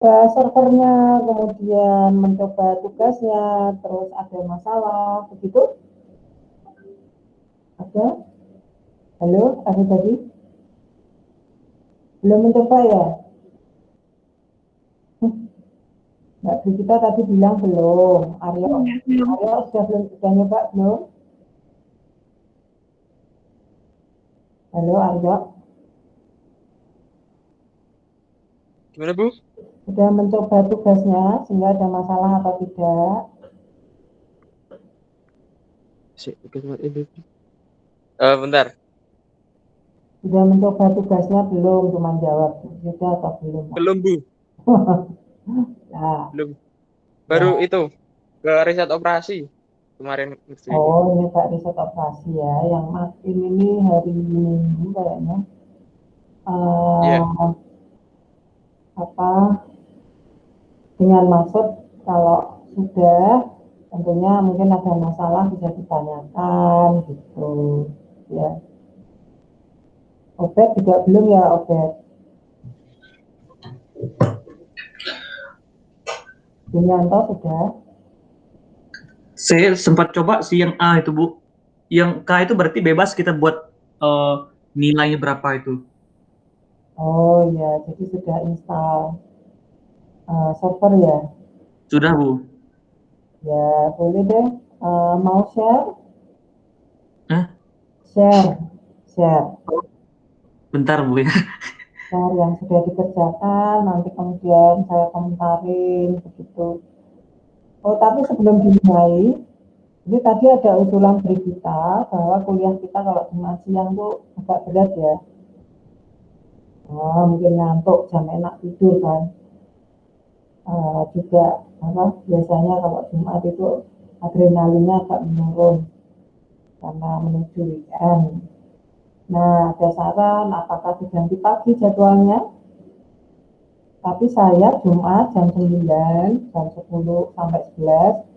servernya, kemudian mencoba tugasnya, terus ada masalah, begitu? Ada? Halo, ada tadi? Belum mencoba ya? Mbak Brigita tadi bilang belum. Aryo, Ya, belum. Aryo sudah nyoba belum? Halo Aryo, Gimana, Bu? sudah mencoba tugasnya sehingga ada masalah atau tidak? Bentar. Sudah mencoba tugasnya belum? Cuma jawab sudah atau belum? Belum, Bu. Nah, Belum. ya. Baru itu ke riset operasi kemarin ngerjain. Oh, ini Pak riset operasi ya. Yang makin ini hari Minggu kayaknya. Iya. Apa dengan maksud kalau sudah tentunya mungkin ada masalah bisa ditanyakan gitu ya. Obet juga belum ya Obet? Julianto sudah? Saya sempat coba sih yang A itu, Bu. Yang K itu berarti bebas kita buat nilainya berapa itu. Oh ya, jadi sudah install server ya? Sudah, Bu. Ya boleh deh. Mau share? Hah? Share Bentar, Bu ya. share yang sudah dikerjakan. Nanti kemudian saya komentarin begitu. Oh tapi sebelum dimulai, ini tadi ada usulan dari kita bahwa kuliah kita kalau Jumat siang tuh agak berat ya. Mungkin ngantuk, jam enak tidur kan. Juga apa biasanya kalau Jumat itu adrenalinnya agak menurun karena menuju weekend. Nah, ada saran apakah diganti pagi jadwalnya? Tapi saya Jumat jam 9, jam 10 sampai 11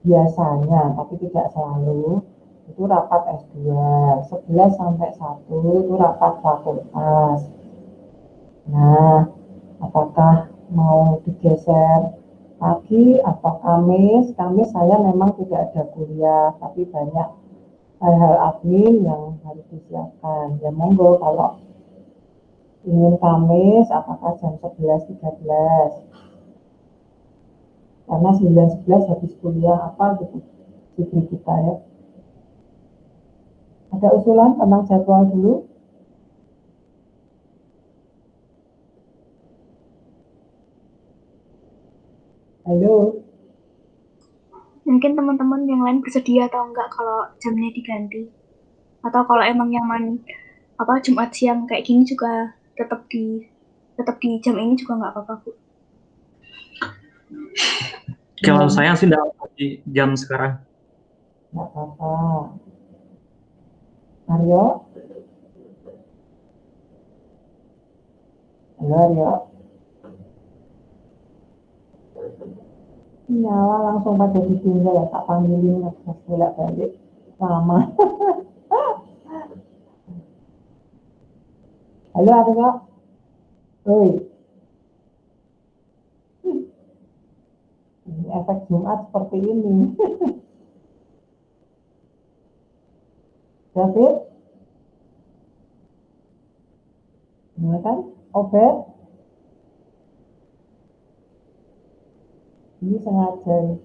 biasanya, tapi tidak selalu, itu rapat S2, 11 sampai 1 itu rapat fakultas. Nah, apakah mau digeser pagi atau Kamis? Kamis saya memang tidak ada kuliah, tapi banyak hal-hal admin yang harus disiapkan. Ya monggo kalau ingin Kamis, apakah jam 11.13? Karena 9.11 habis kuliah apa gitu, diberi kita ya. Ada usulan tentang jadwal dulu? Halo? Mungkin teman-teman yang lain bersedia atau enggak kalau jamnya diganti. Atau kalau emang nyaman Jumat siang kayak gini juga tetap di jam ini juga nggak apa-apa, Bu. Kalau saya sih dalam jam sekarang. Nggak apa-apa. Aryo? Halo Aryo? Nyala langsung pada ditinggal ya, tak panggilin bolak balik lama. Halo Aryo? Oi, ini efek Jumat seperti ini. David? Ini kan? Obet? Ini sengaja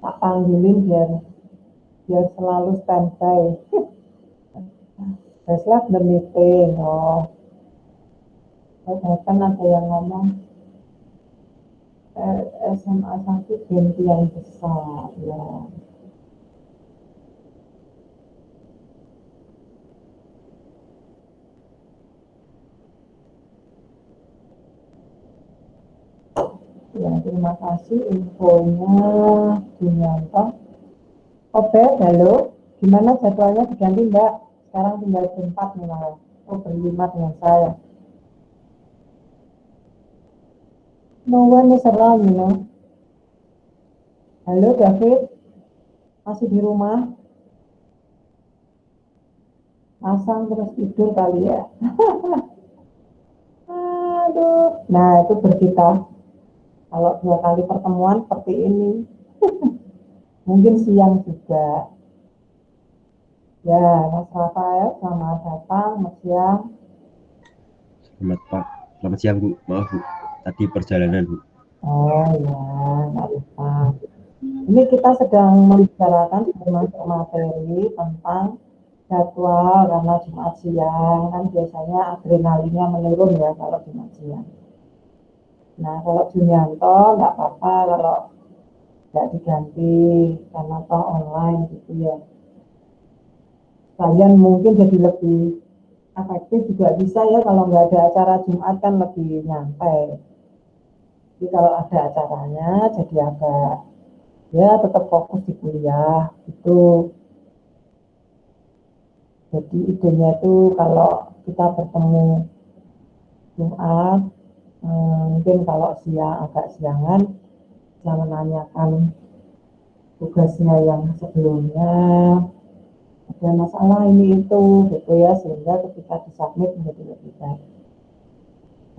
tak panggilin biar selalu standby. Just left the meeting. Oh, bahkan ada yang ngomong SMA 1 ganti yang besar ya. Ya, terima kasih infonya Julianto. Oke, halo. Gimana jadwalnya diganti Mbak? Sekarang tinggal berempat nih malah. Oh, berlima dengan saya. No one is around, you know. Halo David, masih di rumah? Pasang terus tidur kali ya. Aduh. Nah, itu berkita. Kalau 2 kali pertemuan seperti ini, mungkin siang juga. Ya, Mas Rafael, selamat datang, Mas siang. Selamat siang Bu, maaf Bu, tadi perjalanan Bu. Oh ya, nggak lupa. Ini kita sedang membicarakan termasuk materi tentang jadwal karena Jumat siang, kan biasanya adrenalinnya menurun ya kalau Jumat siang. Nah, kalau Junianto nggak apa-apa kalau nggak diganti karena toh online gitu ya. Kalian mungkin jadi lebih efektif juga bisa ya kalau nggak ada acara Jumat kan lebih nyantai. Jadi kalau ada acaranya jadi agak ya tetap fokus di kuliah gitu. Jadi idenya itu kalau kita bertemu Jumat, mungkin kalau siang agak siangan bisa menanyakan tugasnya yang sebelumnya, ada masalah ini itu gitu ya, sehingga ketika disubmit menjadi lebih baik.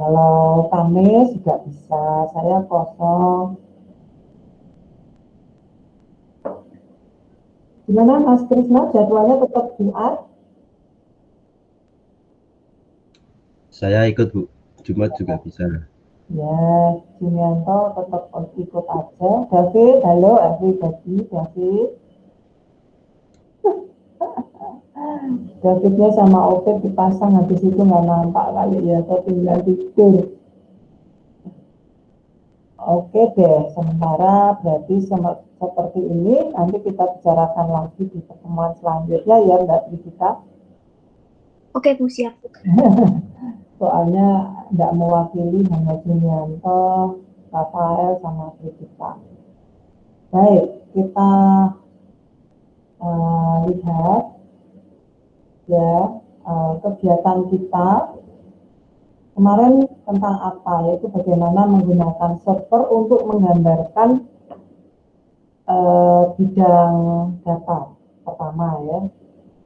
Kalau Kamis juga bisa, saya kosong. Gimana Mas Krisna, jadwalnya tetap Jumat? Saya ikut Bu, Jumat juga bisa. Ya, Junianto tetap ikut aja. David, halo everybody, David. Davidnya sama Ovid dipasang, habis itu nggak nampak kali ya, atau tinggal tidur. Oke deh, sementara berarti seperti ini, nanti kita bicarakan lagi di pertemuan selanjutnya ya Mbak Trisita. Oke Bu, siap. Soalnya nggak mewakili hanya Junianto, Rafael, sama Trisita. Baik, kita lihat ya kegiatan kita kemarin tentang apa, yaitu bagaimana menggunakan server untuk menggambarkan bidang datar pertama ya.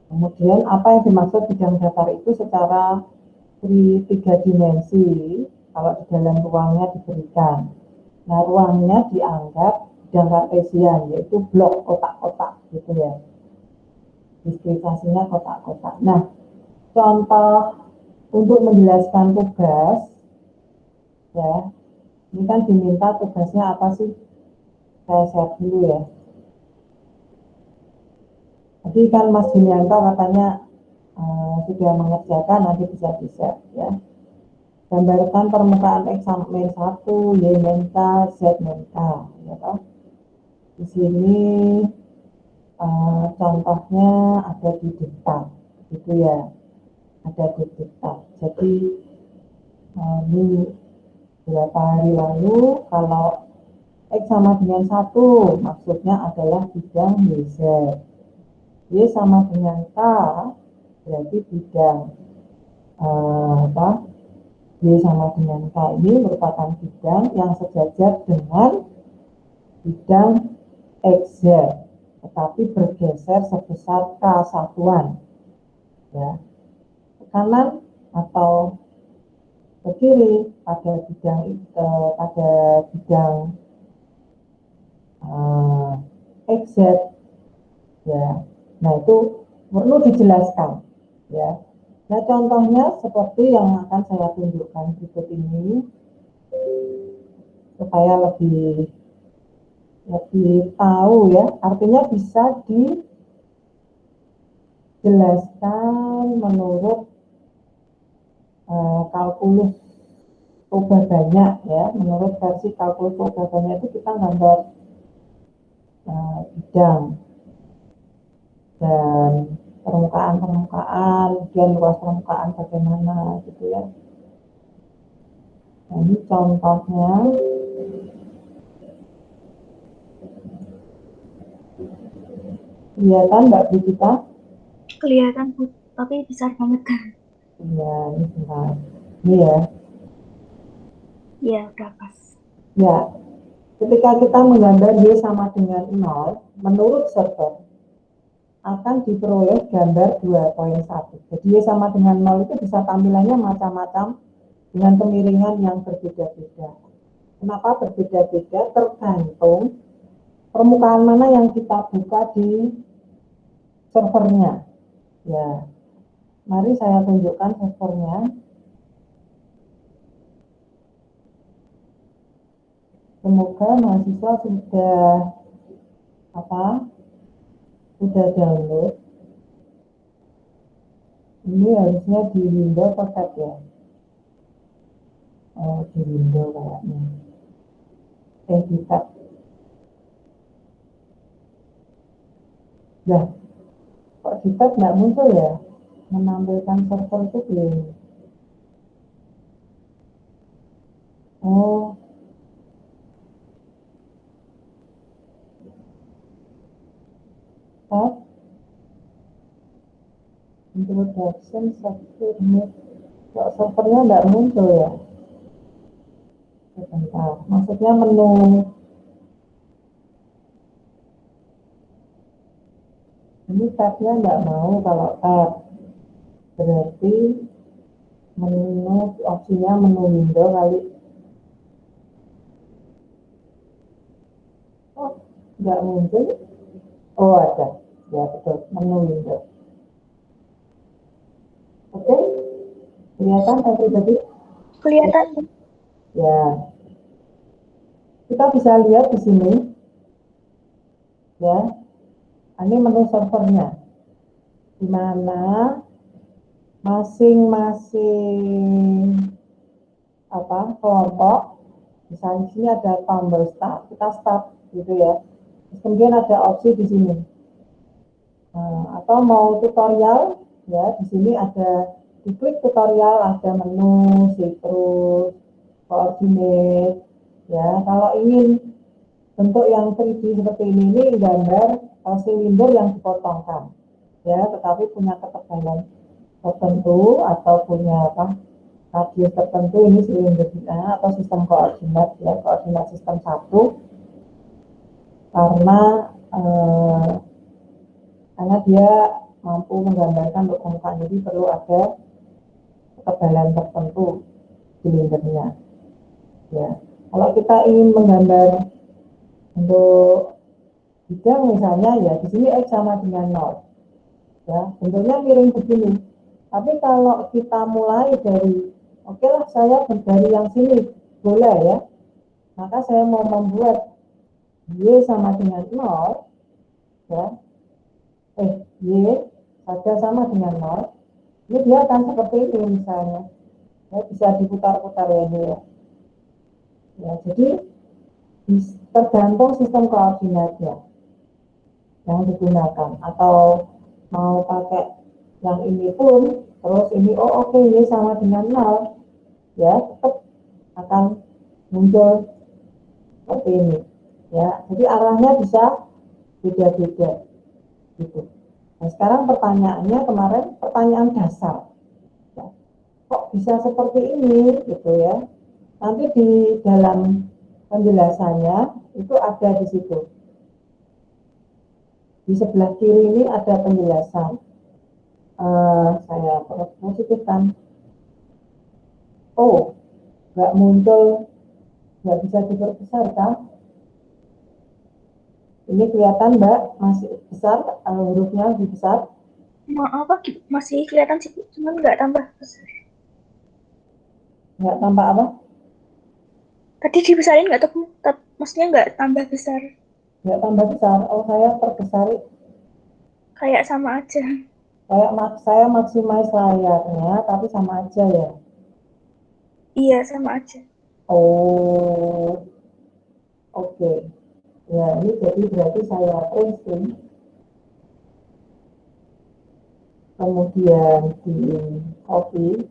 Kemudian apa yang dimaksud bidang datar itu secara 3 dimensi kalau di dalam ruangnya diberikan. Nah, ruangnya dianggap bidang kartesian, yaitu blok kotak-kotak gitu ya. Diskripsinya kotak-kotak. Nah, contoh untuk menjelaskan tugas, ya, ini kan diminta tugasnya apa sih? Saya share dulu ya. Jadi kan Mas Junianto katanya sudah mengerjakan, nanti bisa di-share ya. Gambarkan permukaan X min 1, Y min K, Z min K. Ya, toh? Di sini contohnya ada di diktat, gitu ya. Ada di diktat. Jadi ini beberapa hari lalu kalau X sama dengan 1 maksudnya adalah bidang YZ. Y sama dengan K berarti bidang Y sama dengan K ini merupakan bidang yang sejajar dengan bidang XZ, tetapi bergeser sebesar K satuan. Ya. Ke kanan atau ke kiri pada bidang XZ ya. Nah, itu perlu dijelaskan ya. Nah, contohnya seperti yang akan saya tunjukkan berikut ini supaya lebih tahu ya. Artinya bisa dijelaskan menurut kalkulus coba banyak ya. Menurut versi kalkulus coba banyak itu kita gambar bidang dan permukaan, kemudian luas permukaan bagaimana gitu ya. Nah, ini contohnya. Kelihatan Mbak Brigita? Kelihatan Bu, tapi besar banget kan. Iya, ini bentar. Ini ya. Ya, udah pas. Ya, ketika kita menggambar Y sama dengan 0, menurut server akan diperoleh gambar 2.1. Jadi Y sama dengan 0 itu bisa tampilannya macam-macam dengan kemiringan yang berbeda-beda. Kenapa berbeda-beda? Tergantung permukaan mana yang kita buka di servernya. Ya, mari saya tunjukkan servernya. Semoga mahasiswa sudah download. Ini harusnya di Windows atau tab ya? Oh, di Windows kayaknya. Di tab. Nah, kok di tab nggak muncul ya? Menampilkan server itu belum. Oh, tab. Introduction software. Kok servernya nggak muncul ya? Sebentar, maksudnya menu. Ini tabnya nggak mau kalau tab. Berarti menu opsinya menu window kali. Oh, nggak muncul. Oh, ada. Ya, betul. Menu window. Oke. Kelihatan tadi? Kelihatan. Ya. Kita bisa lihat di sini. Ya. Ini menu servernya. Di mana masing-masing kelompok, misalnya di sini ada tombol start, kita start gitu ya. Terus kemudian ada opsi di sini. Atau mau tutorial, ya di sini ada diklik tutorial, ada menu, sitrus, koordinat, ya. Kalau ingin bentuk yang 3D seperti ini gambar silinder yang dipotongkan, ya, tetapi punya ketebalan tertentu atau punya radius tertentu, ini silindernya atau sistem koordinat, ya, koordinat sistem 1, karena dia mampu menggambarkan untuk permukaan, jadi perlu ada ketebalan tertentu silindernya. Ya, kalau kita ingin menggambar untuk bidang misalnya, ya di sini X sama dengan 0. Ya, bentuknya miring begini. Tapi kalau kita mulai dari, oke lah saya dari yang sini, boleh ya. Maka saya mau membuat Y sama dengan 0, ya. Y saja sama dengan 0. Ini dia akan seperti ini misalnya. Ya, bisa diputar-putar ya ini ya. Ya, jadi tergantung sistem koordinatnya yang digunakan, atau mau pakai yang ini pun terus ini oke, ini sama dengan 0, ya tetap akan muncul seperti ini ya. Jadi arahnya bisa beda-beda gitu. Nah, sekarang pertanyaannya, kemarin pertanyaan dasar ya, kok bisa seperti ini gitu ya. Nanti di dalam penjelasannya itu ada di situ. Di sebelah kiri ini ada penjelasan. Saya positifkan. Oh, nggak muncul, nggak bisa diperbesar kan? Ini kelihatan Mbak, masih besar, hurufnya lebih besar. Maaf, masih kelihatan sih, cuma nggak tambah besar. Nggak tambah apa? Tadi dibesarin nggak tahu, maksudnya nggak tambah besar. Nggak tambah besar. Oh, saya perbesar. Kayak sama aja. Saya maksimal layarnya, tapi sama aja ya. Iya, sama aja. Oh, oke. Ya, ini jadi berarti saya printing. Kemudian di copy.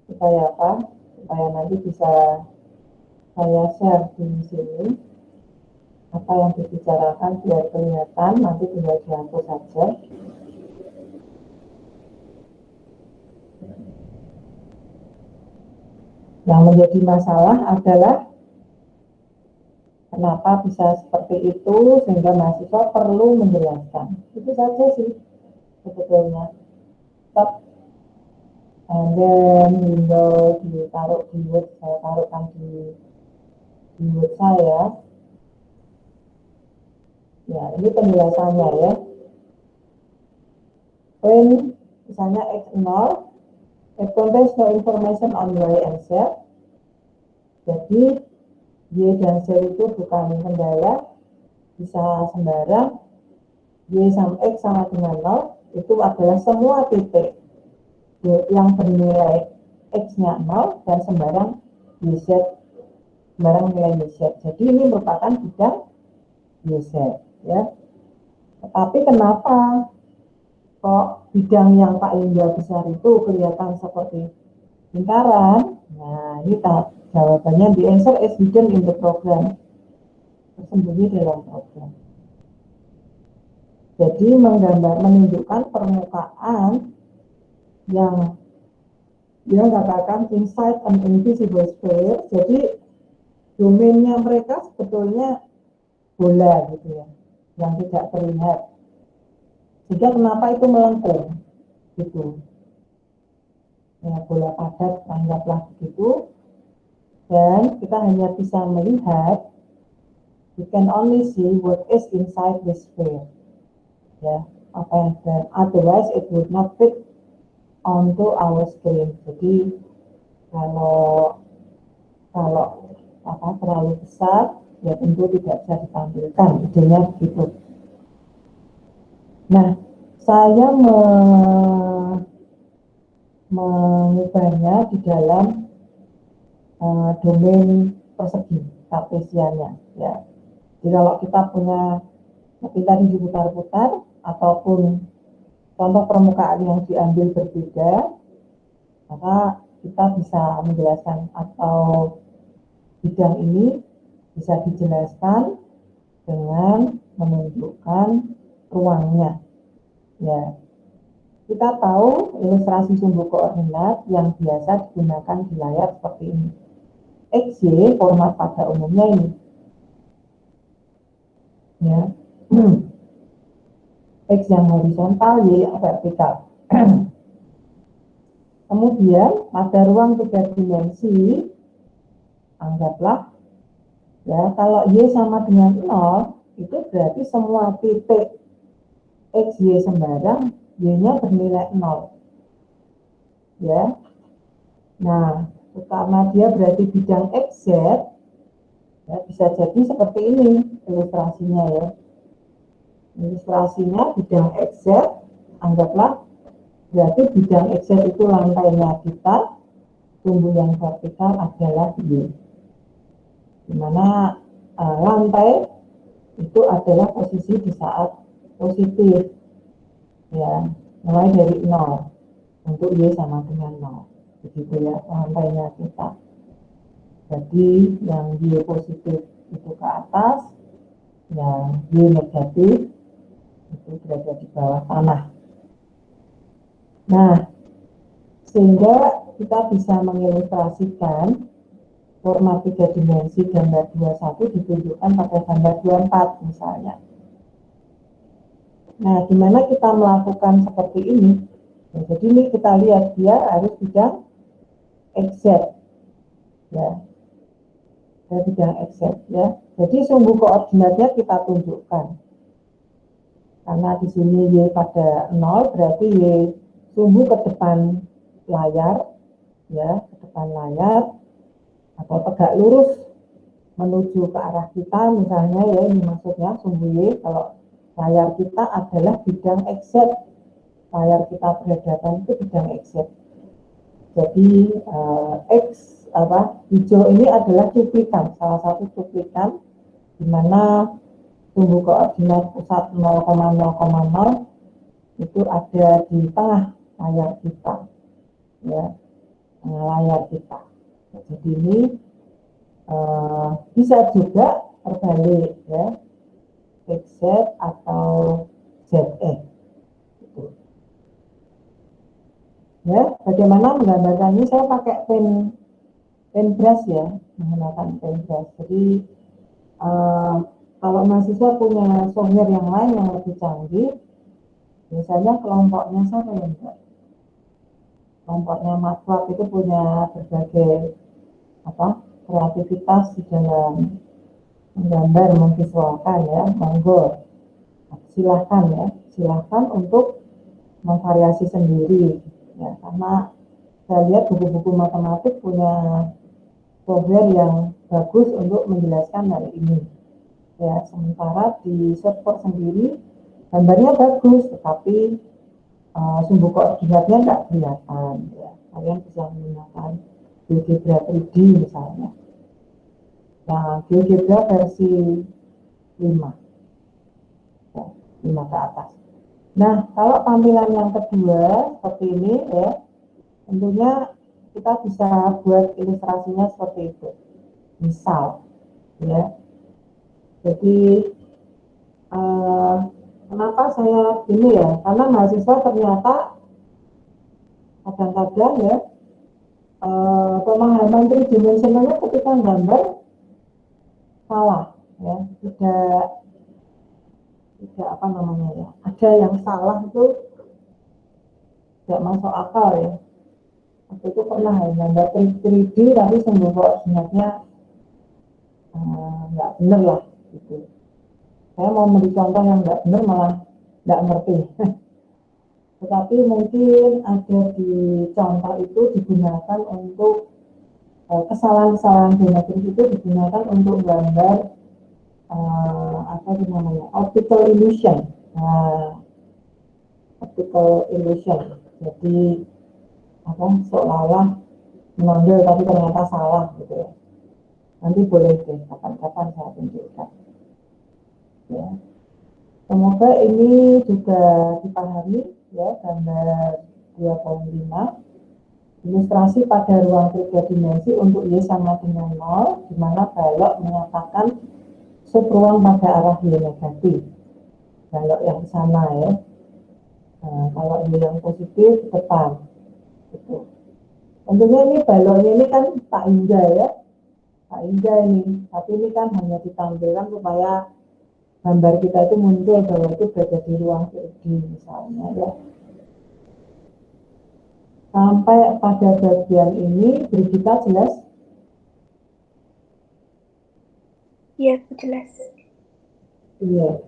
Supaya apa? Supaya nanti bisa saya share di sini. Apa yang dibicarakan biar kelihatan, nanti tinggal dihapus saja. Yang menjadi masalah adalah kenapa bisa seperti itu, sehingga mahasiswa perlu menjelaskan. Itu saja sih sebetulnya. and then window ditaruh di Word, saya taruhkan di Word saya. Ya, ini penjelasannya ya. When misalnya X0, it contains no information on Y and Z. Jadi Y dan Z itu bukan kendala, bisa sembarang. Y sama X sama dengan 0 itu adalah semua titik yang bernilai X-nya 0 dan sembarang YZ, sembarang nilai YZ. Jadi ini merupakan bidang YZ ya. Tetapi kenapa kok bidang yang paling besar itu kelihatan seperti lingkaran? Nah, ini jawabannya, the answer is hidden in the program, tersembunyi dalam program. Jadi menunjukkan permukaan yang dia katakan inside an invisible sphere. Jadi domainnya mereka sebetulnya bola gitu ya, yang tidak terlihat. Sehingga kenapa itu melengkung gitu. Ya, bola padat, anggaplah begitu. Dan kita hanya bisa melihat, we can only see what is inside the sphere. Ya, apa yang dan otherwise it would not fit onto our screen. Jadi kalau terlalu besar, ya tentu tidak bisa ditampilkan. Idenya begitu. Nah, saya mengubahnya di dalam domain persegi kartesiannya. Ya. Jadi kalau kita punya tadi diputar-putar ataupun contoh permukaan yang diambil berbeda, maka kita bisa menjelaskan atau bidang ini bisa dijelaskan dengan menunjukkan ruangnya. Ya, kita tahu ilustrasi sumbu koordinat yang biasa digunakan di layar seperti ini. XY format pada umumnya ini. Ya. X yang horizontal, Y yang vertikal. Kemudian pada ruang 3 dimensi, anggaplah ya kalau Y sama dengan 0, itu berarti semua titik X, Y sembarang, Y-nya bernilai 0. Ya. Nah, karena dia berarti bidang XZ, ya, bisa jadi seperti ini ilustrasinya ya. Ilustrasinya bidang XZ, anggaplah berarti bidang XZ itu lantainya kita, sumbu yang vertikal adalah Y. Dimana lantai itu adalah posisi di saat positif, ya, mulai dari 0 untuk Y sama dengan 0, begitu ya lantainya kita. Jadi yang Y positif itu ke atas, yang Y negatif itu berada di bawah tanah. Nah, sehingga kita bisa mengilustrasikan format 3 dimensi gambar 21 ditunjukkan pada gambar 24 misalnya. Nah, gimana kita melakukan seperti ini? Ya, jadi ini kita lihat dia harus bidang XZ, ya, bidang XZ, ya. Jadi sumbu koordinatnya kita tunjukkan. Karena di sini Y pada 0, berarti Y sumbu ke depan layar, ya, ke depan layar, atau tegak lurus menuju ke arah kita, misalnya ya, ini maksudnya sumbu Y, kalau layar kita adalah bidang XZ, layar kita berhadapan itu bidang XZ. Jadi hijau ini adalah cuplikan, salah satu cuplikan di mana sumbu koordinat pusat 0,0,0 itu ada di tengah layar kita, ya, tengah layar kita. Jadi ini bisa juga terbalik, ya, XZ atau ZE. Gitu. Ya, bagaimana menggambarkan ini? Saya pakai pen brush ya, menggunakan pen brush. Jadi kalau mahasiswa punya software yang lain yang lebih canggih, biasanya kelompoknya sama ya enggak? kelompoknya Mas Wab itu punya berbagai kreativitas di dalam menggambar, memvisualkan ya, monggo silahkan untuk memvariasi sendiri ya, karena saya lihat buku-buku matematik punya software yang bagus untuk menjelaskan hal ini ya, sementara di software sendiri gambarnya bagus tetapi sumbu koordinatnya nggak kelihatan ya. Kalian bisa menggunakan GeoGebra 3D misalnya. Nah, GeoGebra versi 5 ya, 5 ke atas. Nah, kalau tampilan yang kedua seperti ini ya, tentunya kita bisa buat ilustrasinya seperti itu. Misal ya. Jadi kenapa saya gini ya? Karena mahasiswa ternyata kadang-kadang ya pemahaman tridimensionalnya ketika gambar salah ya, tidak ada yang salah itu tidak masuk akal ya. Waktu itu pernah ya gambar 3D tapi sumbu koordinatnya nggak benar lah gitu. Saya mau memberi contoh yang nggak benar malah nggak ngerti. Tetapi mungkin ada di contoh itu digunakan untuk kesalahan-kesalahan geometris itu digunakan untuk gambar optical illusion. Optical illusion. Jadi seolah-olah menonjol tapi ternyata salah gitu ya. Nanti boleh deh kapan-kapan saya tunjukkan. Ya. Semoga ini juga dipahami ya, gambar 2.5 ilustrasi pada ruang 3 dimensi untuk Y sama dengan 0, di mana balok menyatakan subruang pada arah Y negatif. Balok yang sana ya. Nah, kalau Y yang positif depan. Gitu. Tentunya ini baloknya ini kan tak indah ya. Tak indah ini. Tapi ini kan hanya ditampilkan supaya gambar kita itu muncul bahwa itu berada di ruang 3D misalnya ya. Sampai pada bagian ini Brigita jelas? Iya, jelas. Iya.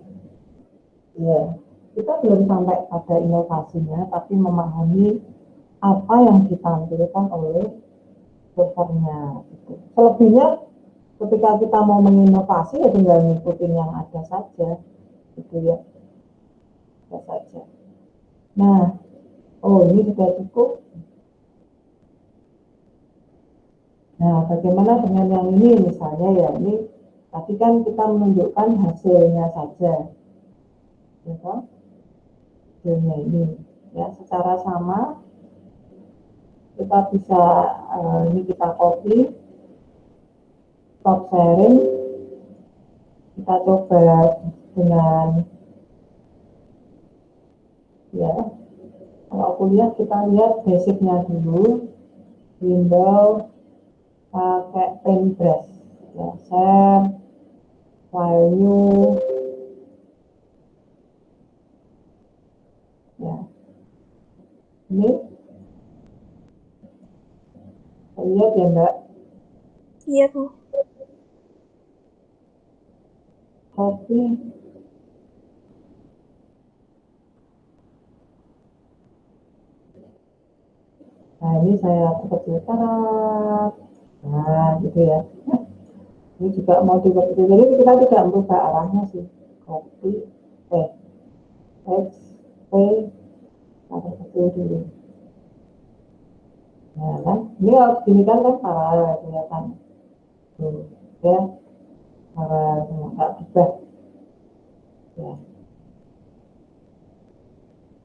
Kita belum sampai pada inovasinya, tapi memahami apa yang ditampilkan oleh servernya. Gitu. Selebihnya ketika kita mau menginovasi ya tinggal ngikutin yang ada saja, gitu ya. Ada saja. Nah, ini sudah cukup. Nah, bagaimana dengan yang ini misalnya ya, ini tadi kan kita menunjukkan hasilnya saja, ya kan? Hasilnya ini, ya secara sama kita bisa ini kita copy, stop sharing, kita coba dengan ya, kalau kuliah kita lihat basicnya dulu, window pakai paintbrush ya, share file new ya, ini lihat ya Mbak. Iya Bu. Copy, nah ini saya kecilkan, nah gitu ya. Ini juga mau diperkecil, jadi kita tidak merubah arahnya sih. Copy, X, P, kita kecil dulu. Nah kan, ini harus gini kan paralel kelihatan. Ya, paralel nggak berubah. Ya.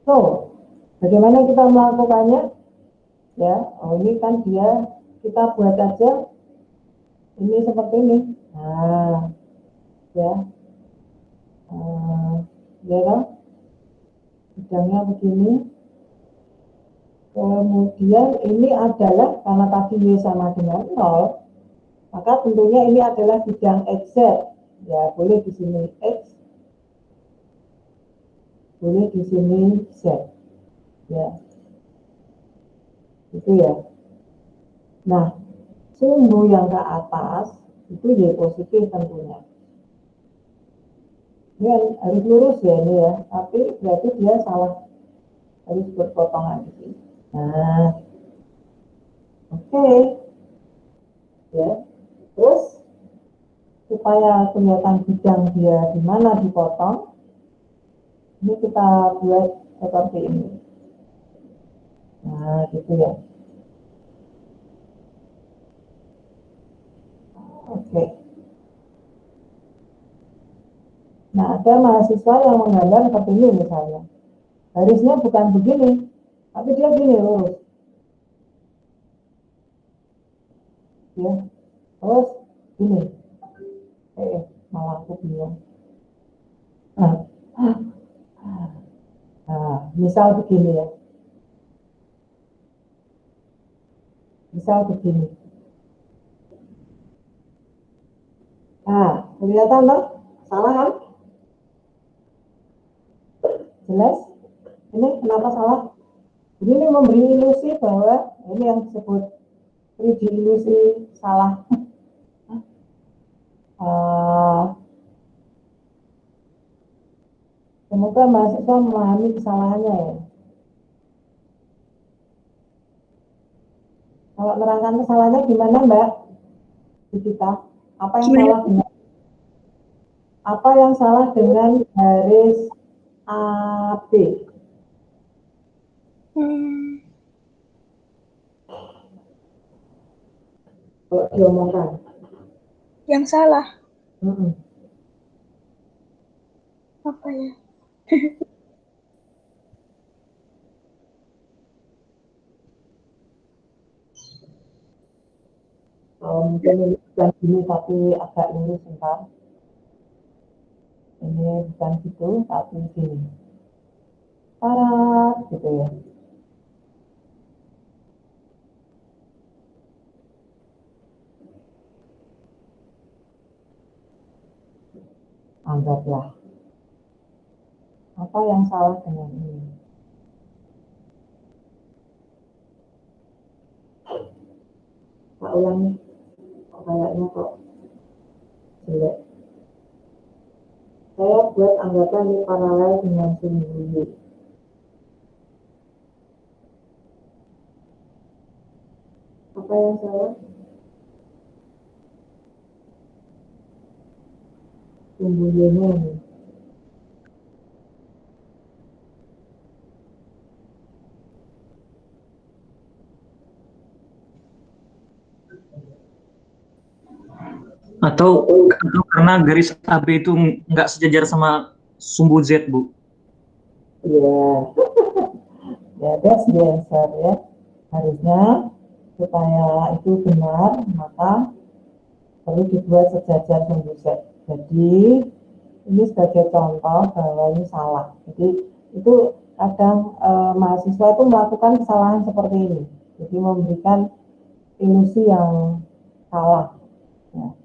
So, bagaimana kita melakukannya? Ya, ini kan dia kita buat aja ini seperti ini. Nah, ya, ya kan? Bidangnya begini. Kemudian ini adalah karena tadi Y sama dengan 0, maka tentunya ini adalah bidang XZ. Ya, boleh di sini X, boleh di sini Z. Ya. Itu ya. Nah, sumbu yang ke atas itu Y positif tentunya. Ini harus lurus ya ini ya, tapi berarti dia salah, harus berpotongan gitu. Nah, oke. Ya. Terus supaya kelihatan bidang dia di mana dipotong, ini kita buat seperti ini. Nah, gitu ya. Oke. Nah, ada mahasiswa yang menggambar seperti ini misalnya. Garisnya bukan begini, tapi dia gini lurus. Ya. Terus gini. Malah aku bingung. Nah, misal begini ya. Misal begini. Nah, kelihatan kan? Salah kan? Jelas? Ini kenapa salah? Jadi ini memberi ilusi bahwa ini yang disebut 3D ilusi salah. Semoga mahasiswa memahami kesalahannya ya. Kalau menerangkan kesalahannya gimana Mbak? Kita apa yang salah dengan garis AB? Kalau diomongkan. Yang salah. Apa ya? Mungkin ini bukan gini tapi agak lurus sebentar. Ini bukan gitu tapi gini. Parat gitu ya. Anggaplah. Apa yang salah dengan ini? Tak ulangi. Kayaknya kok jelek. Saya buat anggapan ini paralel dengan sumbu. Apa yang salah? Sumbu Y-nya ini. Atau karena garis AB itu nggak sejajar sama sumbu Z, Bu? Iya. Ya, that's the answer ya. Harusnya supaya itu benar, maka perlu dibuat sejajar sumbu Z. Jadi, ini sebagai contoh bahwa ini salah. Jadi, itu kadang mahasiswa itu melakukan kesalahan seperti ini. Jadi, memberikan ilusi yang salah. Ya.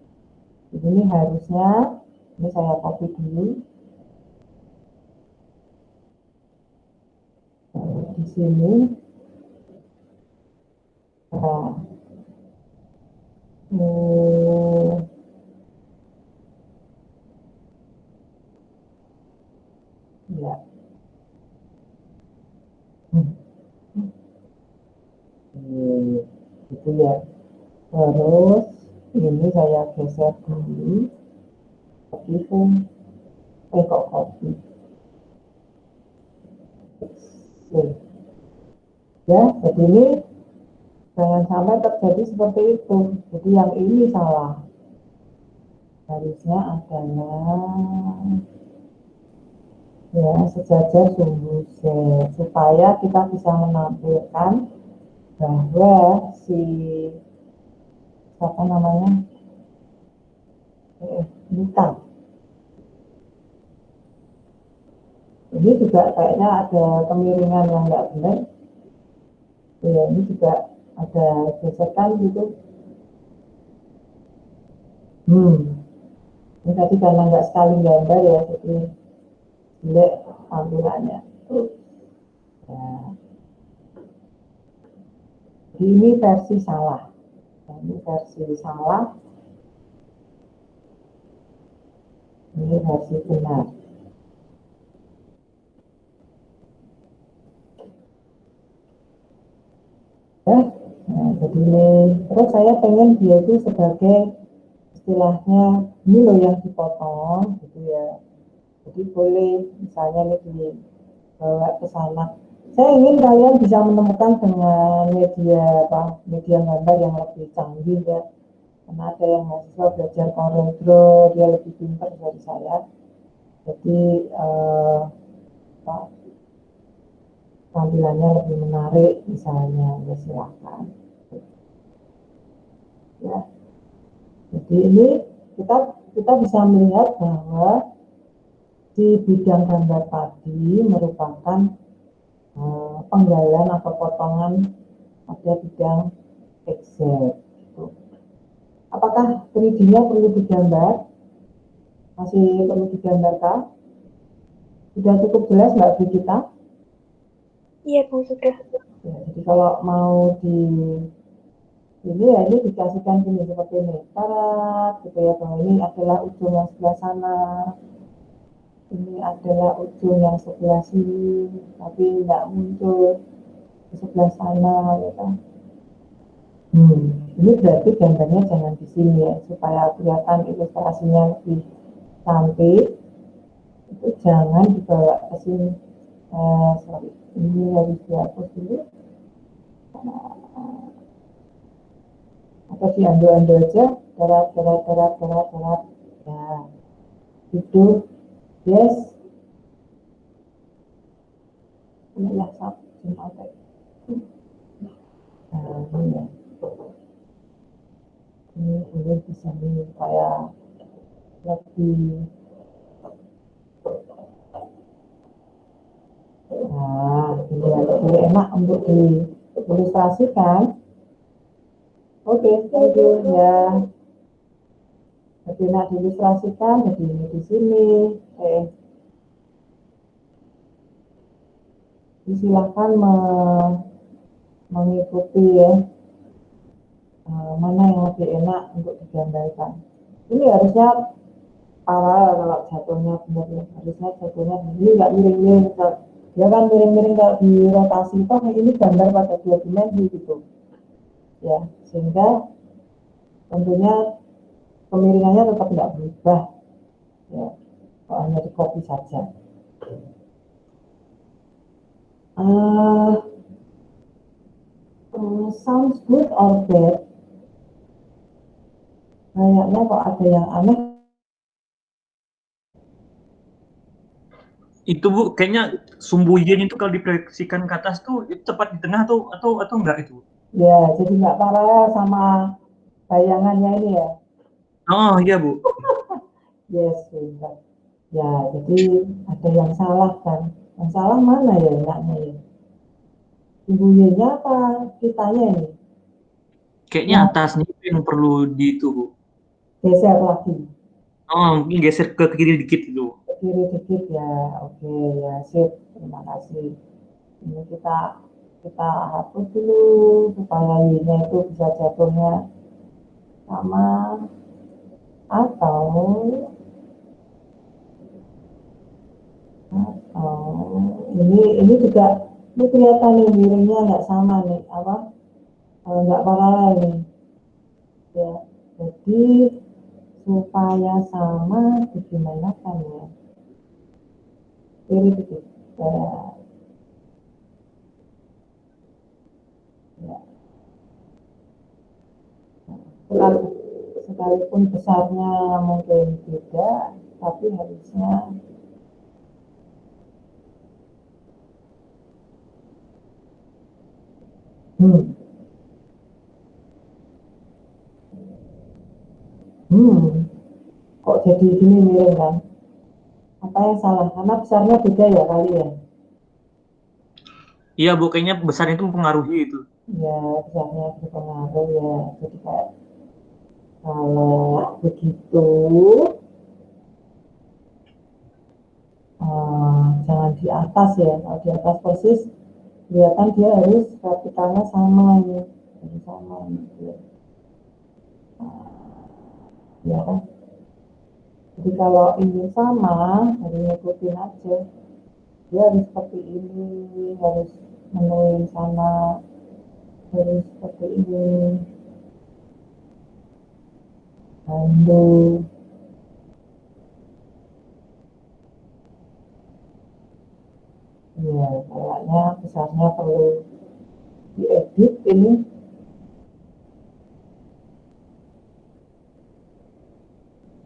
Jadi, ini harusnya, ini saya copy dulu. Di sini. Nah. Ya. Gitu ya. Terus ini saya geser dulu. Copy. Ya, jadi ini jangan sampai terjadi seperti itu. Jadi yang ini salah. Harusnya adalah ya sejajar sumbu Z supaya kita bisa menampilkan bahwa si apa namanya bukan ini juga kayaknya ada kemiringan yang nggak benar ya, ini juga ada gesekan gitu. Ini tadi karena nggak sekali gambar ya, jadi jelek tampilannya. Ya. Ini versi salah. Ini versi salah. Ini versi benar. Ya, nah, jadi ini. Terus saya pengen dia itu sebagai istilahnya ini loh yang dipotong, gitu ya. Jadi boleh misalnya ini dibawa ke sana. Saya ingin kalian bisa menemukan dengan media gambar yang lebih canggih ya. Karena ada yang mahasiswa belajar Corel Draw, dia lebih pintar dari saya. Jadi tampilannya lebih menarik misalnya, ya silakan. Ya. Jadi ini kita bisa melihat bahwa di bidang gambar tadi merupakan penggalian atau potongan pada bidang Excel. Gitu. Apakah 3D-nya perlu digambar? Masih perlu digambarkan? Sudah cukup jelas Mbak Brigita? Iya Bu, sudah. Ya, jadi kalau mau ini ya ini dikasihkan gini seperti ini, tarat gitu ya, bahwa ini adalah ujung yang sebelah sana, ini adalah ujung yang sebelah sini, tapi nggak muncul di sebelah sana, ya kan? Ini berarti gambarnya jangan di sini ya, supaya kelihatan ilustrasinya lebih cantik. Itu jangan dibawa ke sini. Sorry, ini harus dihapus dulu. Atau diambil aja, darat. Ya, itu, yes. Ini ya, ini ya. Ini bisa nih kayak lebih. Nah, ini lebih enak untuk diilustrasikan. Oke, thank you ya. Lebih enak diilustrasikan, jadi ini di sini. Silakan mengikuti ya. Mana yang lebih enak untuk digambarkan. Ini harusnya paralel kalau jatuhnya benar ya. Harusnya jatuhnya ini nggak miring-miring. Dia kan miring-miring kalau di rotasi itu ini gambar pada 2 dimensi gitu. Ya, sehingga tentunya kemiringannya tetap nggak berubah. Ya, kalau hanya di copy saja. Sounds good or bad? Kayaknya kok ada yang aneh. Itu Bu, kayaknya sumbu yin itu kalau diproyeksikan ke atas tuh itu tepat di tengah atau enggak itu? Ya, jadi nggak paralel sama bayangannya ini ya. Oh iya Bu. Yes, benar. Ya, jadi ada yang salah kan. Yang salah mana ya enaknya ya? Ibunya apa kitanya ini? Kayaknya Nah, atasnya itu yang perlu di itu Bu. geser lagi. Oh, mungkin geser ke kiri dikit itu. Ke kiri dikit ya. Oke, ya sip. Terima kasih. Ini kita hapus dulu supaya y-nya itu bisa jatuhnya sama atau ini juga ini kelihatan nih miringnya nggak sama nih nggak paralel nih ya, jadi supaya sama bagaimana kan ya kiri dikit ya. Sekalipun besarnya mungkin beda tapi harusnya kok jadi gini miring kan? Apa yang salah? Karena besarnya beda ya kali ya? Iya Bu, kayaknya besar itu mempengaruhi itu. Ya, besarnya berpengaruh ya. Jadi kayak kalau begitu jangan di atas ya. Kalau di atas persis kelihatan dia harus vertikalnya sama ini. dari sama gitu ya. Ya kan? Jadi kalau ingin sama, harus ngikutin aja. Dia harus seperti ini, harus menuin sana, harus seperti ini. Lalu, ya kayaknya besarnya perlu diedit ini.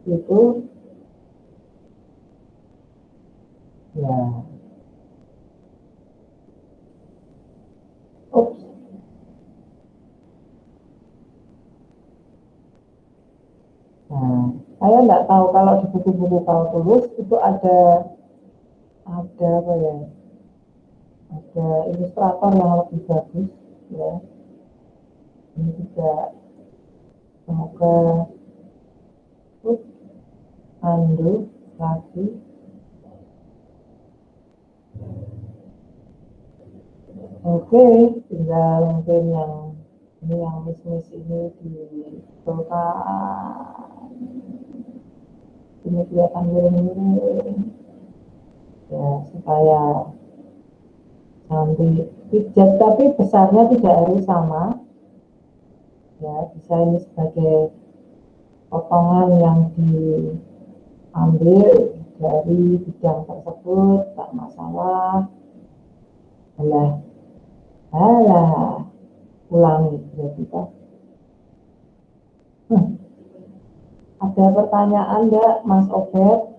Itu, ya. Ups. Nah, saya nggak tahu kalau di buku-buku kalkulus itu ada apa ya? Ada ilustrator yang lebih bagus, ya. Ini juga semoga undo lagi. Oke, tinggal mungkin yang ini yang miss ini dibetulkan. Ini kelihatan miring-miring. Ya, supaya nanti pijat, tapi besarnya tidak harus sama. Ya, bisa ini sebagai potongan yang diambil dari bidang tersebut, tak masalah. Alah, ulangi berarti kan. Ada pertanyaan enggak, Mas Obed?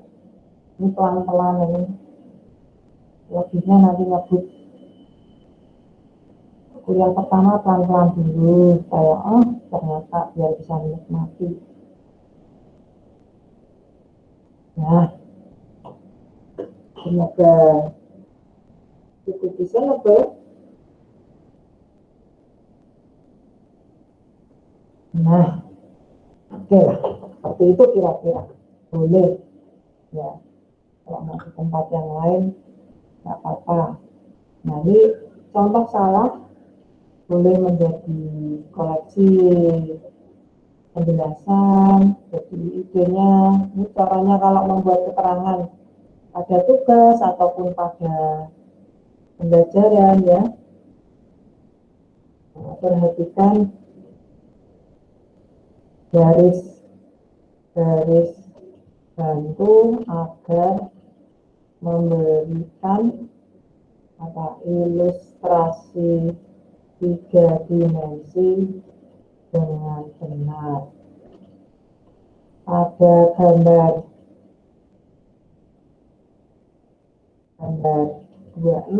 Ini pelan-pelan ini. Lebihnya nanti ngebut. Yang pertama pelan-pelan dulu, supaya ternyata biar bisa menikmati. Nah, semoga cukup bisa lebih. Nah, oke lah, seperti itu kira-kira boleh ya. Kalau mau ke tempat yang lain nggak apa-apa. Nah, ini contoh salah boleh menjadi koleksi penjelasan, jadi idenya. Ini caranya kalau membuat keterangan pada tugas ataupun pada pembelajaran ya. Nah, perhatikan garis bantu agar memberikan ilustrasi 3 dimensi dengan benar. Ada gambar 26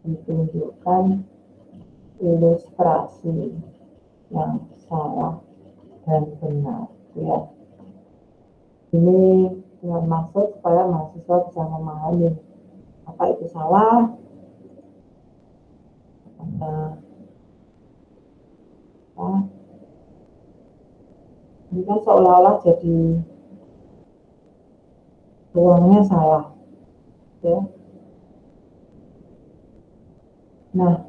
ditunjukkan ilustrasi yang salah dan benar ya. Ini dengan maksud supaya mahasiswa bisa memahami apa itu salah, ini kan seolah-olah jadi ruangnya salah ya. Nah,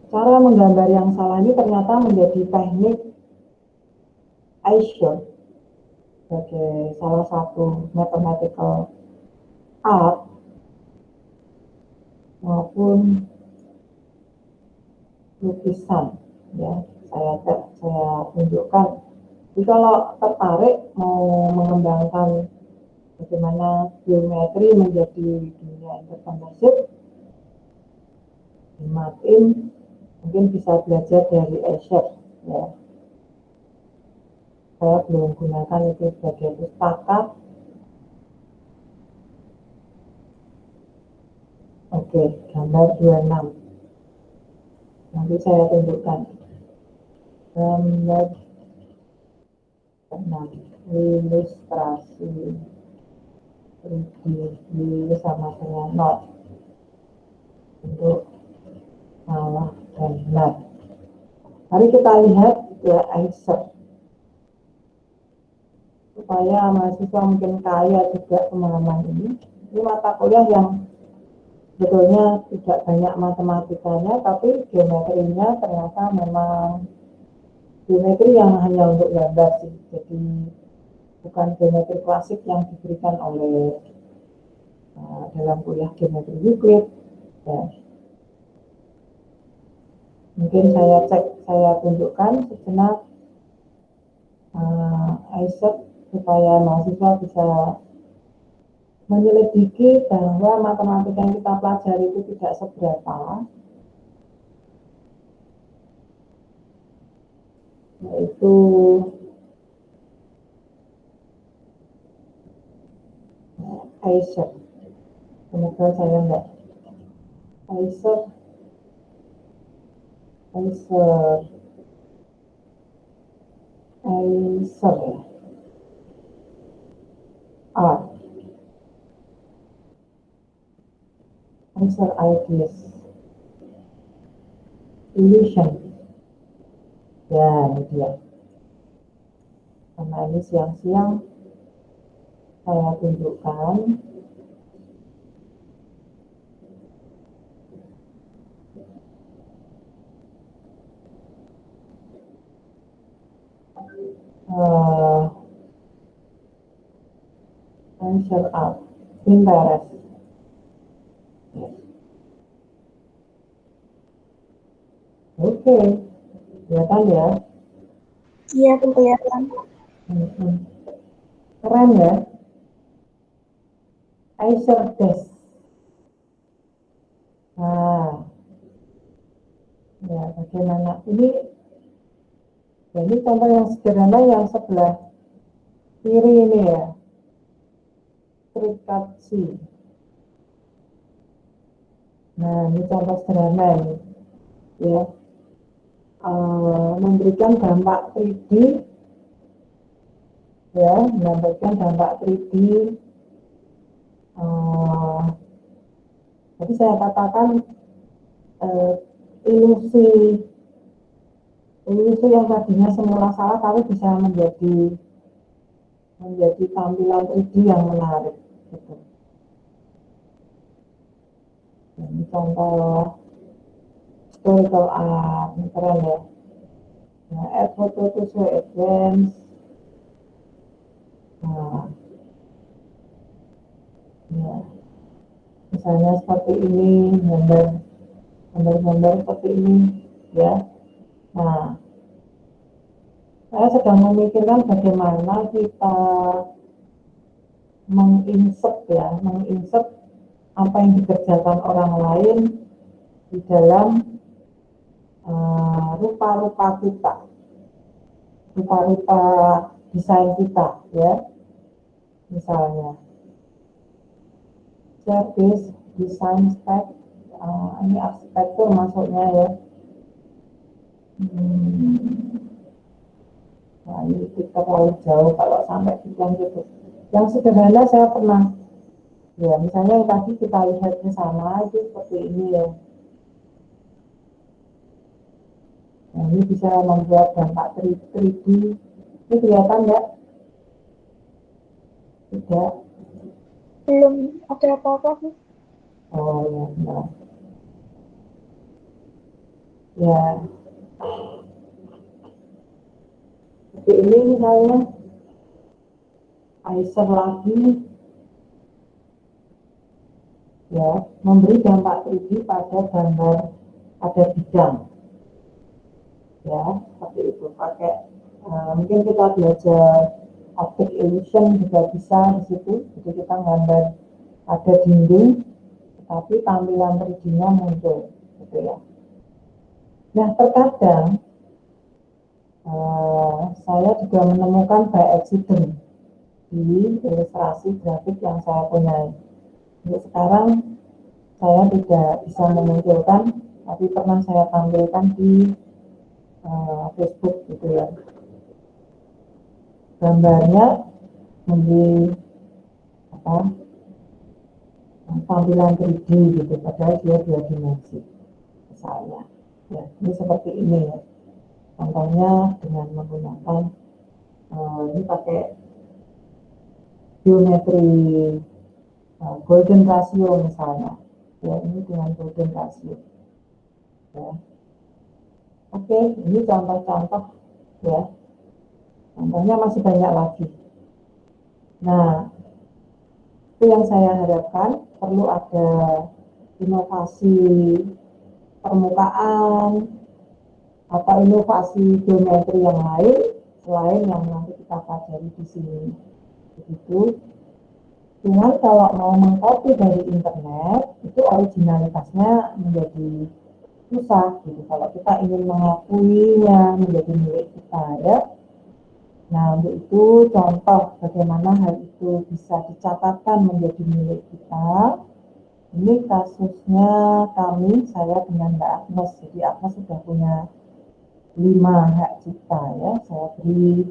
cara menggambar yang salah ini ternyata menjadi teknik Aisha sebagai salah satu mathematical art maupun lukisan ya. Saya tunjukkan. Jadi kalau tertarik mau mengembangkan bagaimana geometri menjadi dunia entrepreneurship di Matin, mungkin bisa belajar dari Escher ya. Saya belum gunakan itu sebagai pustaka. Oke, gambar 26. Nanti saya tunjukkan. Gambar 6. Ilustrasi 3D sama dengan 0. Untuk salah dan benar. Mari kita lihat ya Aisha. Supaya mahasiswa mungkin kaya juga pemahaman ini. Ini mata kuliah yang sebetulnya tidak banyak matematikanya, tapi geometrinya ternyata memang geometri yang hanya untuk gambar sih. Jadi bukan geometri klasik yang diberikan oleh dalam kuliah geometri Euclid. Ya. Mungkin saya tunjukkan sejenak Isaac supaya mahasiswa bisa menyelidiki bahwa matematika yang kita pelajari itu tidak seberapa, yaitu Isaac. Semoga saya enggak Isaac ya. Answer ideas. Illusion. Ya, ini dia. Karena ini siang-siang saya tunjukkan. Answer up. Pinterest. Oke, kelihatan ya? Iya, kelihatan. Keren ya? Acer Desk. Nah, ya bagaimana? Ini contoh yang sederhana yang sebelah kiri ini ya. Trikatsi. Nah, ini contoh sederhana ini. Ya. Memberikan dampak 3D ya, memberikan dampak 3D. Jadi saya katakan ilusi yang tadinya semula salah tapi bisa menjadi tampilan 3D yang menarik gitu. Ini contoh historical art, keren ya. Nah, add photo to show advance. Nah, ya. Misalnya seperti ini, gambar seperti ini, ya. Nah, saya sedang memikirkan bagaimana kita menginsert apa yang dikerjakan orang lain di dalam rupa-rupa kita, rupa-rupa desain kita, ya. Misalnya service design spec, ini arsitektur masuknya ya. Nah, ini kita terlalu jauh kalau sampai bilang gitu. Yang sederhana saya pernah, ya misalnya yang tadi kita lihat di sana itu seperti ini ya. Nah, ini bisa membuat dampak 3D. Ini kelihatan ya? Tidak. Belum ada apa-apa sih. Oh ya, benar. Ya. Seperti ini misalnya. Acer lagi. Ya, memberi dampak 3D pada gambar, pada bidang. Ya, seperti itu. Pakai mungkin kita belajar optic illusion juga bisa di situ. Jadi kita gambar ada dinding, tapi tampilan 3D-nya muncul, gitu ya. Nah, terkadang saya juga menemukan by accident di ilustrasi grafik yang saya punyai. Untuk sekarang saya tidak bisa memunculkan, tapi pernah saya tampilkan di Facebook gitu ya. Gambarnya menjadi tampilan 3D gitu, padahal dia 2 dimensi misalnya. Ya, ini seperti ini ya. Contohnya dengan menggunakan ini pakai geometri golden ratio misalnya. Ya, ini dengan golden ratio. Ya. Oke, ini contoh-contoh ya. Contohnya masih banyak lagi. Nah, itu yang saya harapkan perlu ada inovasi permukaan atau inovasi geometri yang lain selain yang nanti kita pelajari di sini. Begitu. Cuman kalau mau mengcopy dari internet itu originalitasnya menjadi susah gitu. Kalau kita ingin mengakuinya menjadi milik kita ya. Nah, untuk itu contoh bagaimana hal itu bisa dicatatkan menjadi milik kita. Ini kasusnya saya dengan Mbak Agnes. Jadi Agnes sudah punya 5 hak cipta ya. Saya beri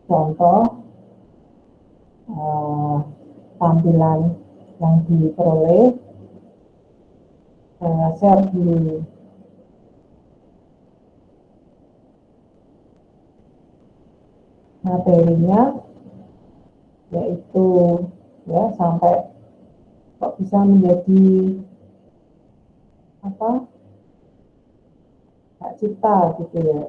contoh tampilan yang diperoleh. Saya share dulu. Materinya yaitu ya sampai kok bisa menjadi apa hak cipta gitu ya.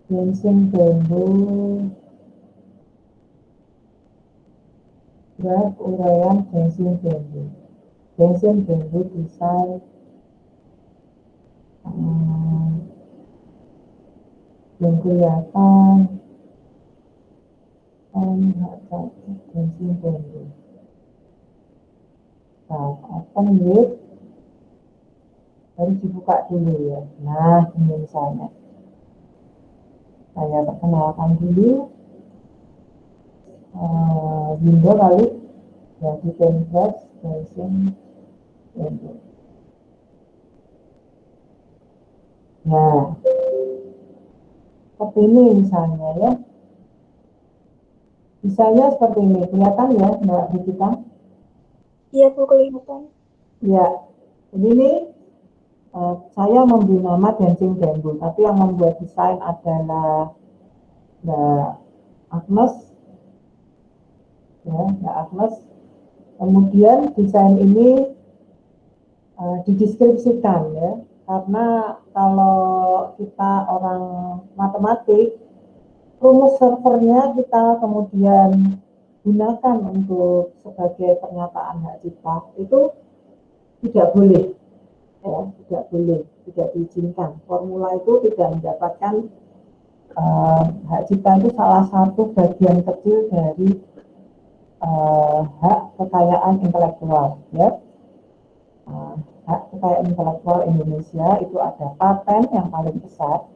Dancing bambu, draft uraian dancing bambu. Dancing bambu desain yang kelihatan dancing bambu. Nah, open with harus dibuka dulu ya. Nah, ini misalnya saya perkenalkan dulu window kali ya di canvas dancing bambu. Nah, seperti ini misalnya ya. Misalnya seperti ini, kelihatan ya Mbak Bukita? Iya, Bu, kelihatan. Ya, jadi ini saya memberi nama dancing bambu, tapi yang membuat desain adalah Mbak Agnes. Ya, Mbak Agnes. Kemudian desain ini dideskripsikan ya, karena kalau kita orang matematik, rumus servernya kita kemudian gunakan untuk sebagai pernyataan hak cipta itu tidak boleh ya, tidak diizinkan. Formula itu tidak mendapatkan hak cipta itu salah satu bagian kecil dari hak kekayaan intelektual ya. Hak kekayaan intelektual Indonesia itu ada paten yang paling besar.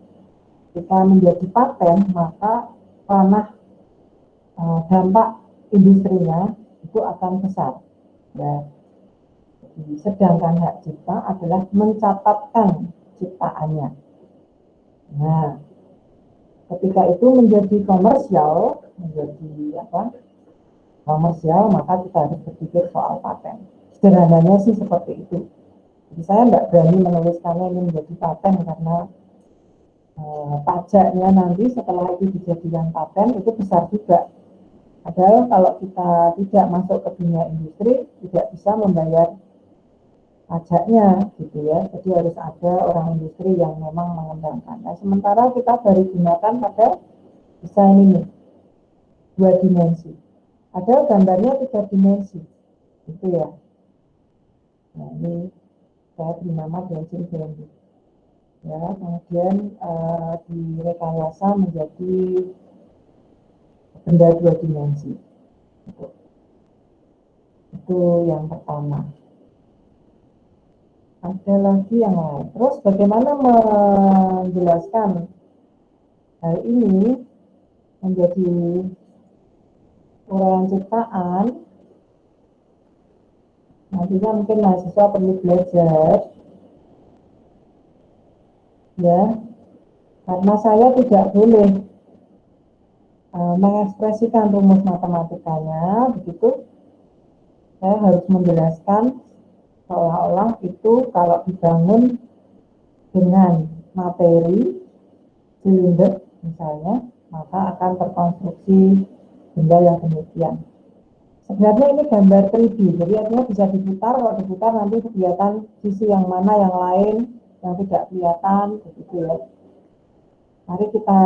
Jika menjadi paten, maka ranah dampak industrinya itu akan besar. Ya. Sedangkan hak cipta adalah mencatatkan ciptaannya. Nah, ketika itu menjadi komersial, maka kita harus berpikir soal paten. Sederhananya sih seperti itu. Jadi saya tidak berani menuliskannya ini menjadi paten karena pajaknya nanti setelah itu dijadikan paten itu besar juga. Padahal kalau kita tidak masuk ke dunia industri tidak bisa membayar pajaknya gitu ya. Jadi harus ada orang industri yang memang mengembangkan. Nah, sementara kita baru gunakan pada desain ini 2 dimensi. Ada gambarnya 3 dimensi. Itu ya. Nah, ini saya beri nama dancing bambu. Ya, kemudian direkayasa menjadi benda 2 dimensi. Itu yang pertama. Ada lagi yang lain. Terus bagaimana menjelaskan hal ini menjadi uraian ciptaan? Nantinya mungkin mahasiswa perlu belajar ya, karena saya tidak boleh mengekspresikan rumus matematikanya begitu. Saya harus menjelaskan seolah-olah itu kalau dibangun dengan materi silinder misalnya, maka akan terkonstruksi benda yang demikian. Sebenarnya ini gambar 3D, jadi artinya bisa diputar, kalau diputar nanti kelihatan sisi yang mana yang lain yang tidak kelihatan, begitu ya. Mari kita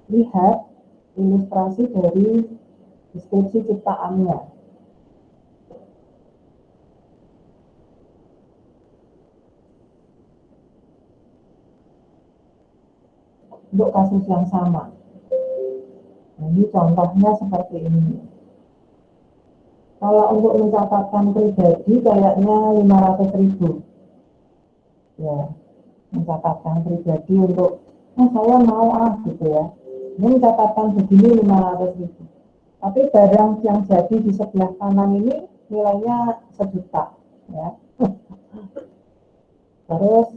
lihat ilustrasi dari deskripsi ciptaannya. Untuk kasus yang sama. Nah, ini contohnya seperti ini. Kalau untuk mencatatkan pribadi kayaknya 500.000. Ya, mencatatkan pribadi untuk saya mau gitu ya. Ini mencatatkan begini 500.000. Tapi barang yang jadi di sebelah kanan ini nilainya 1 juta ya. Terus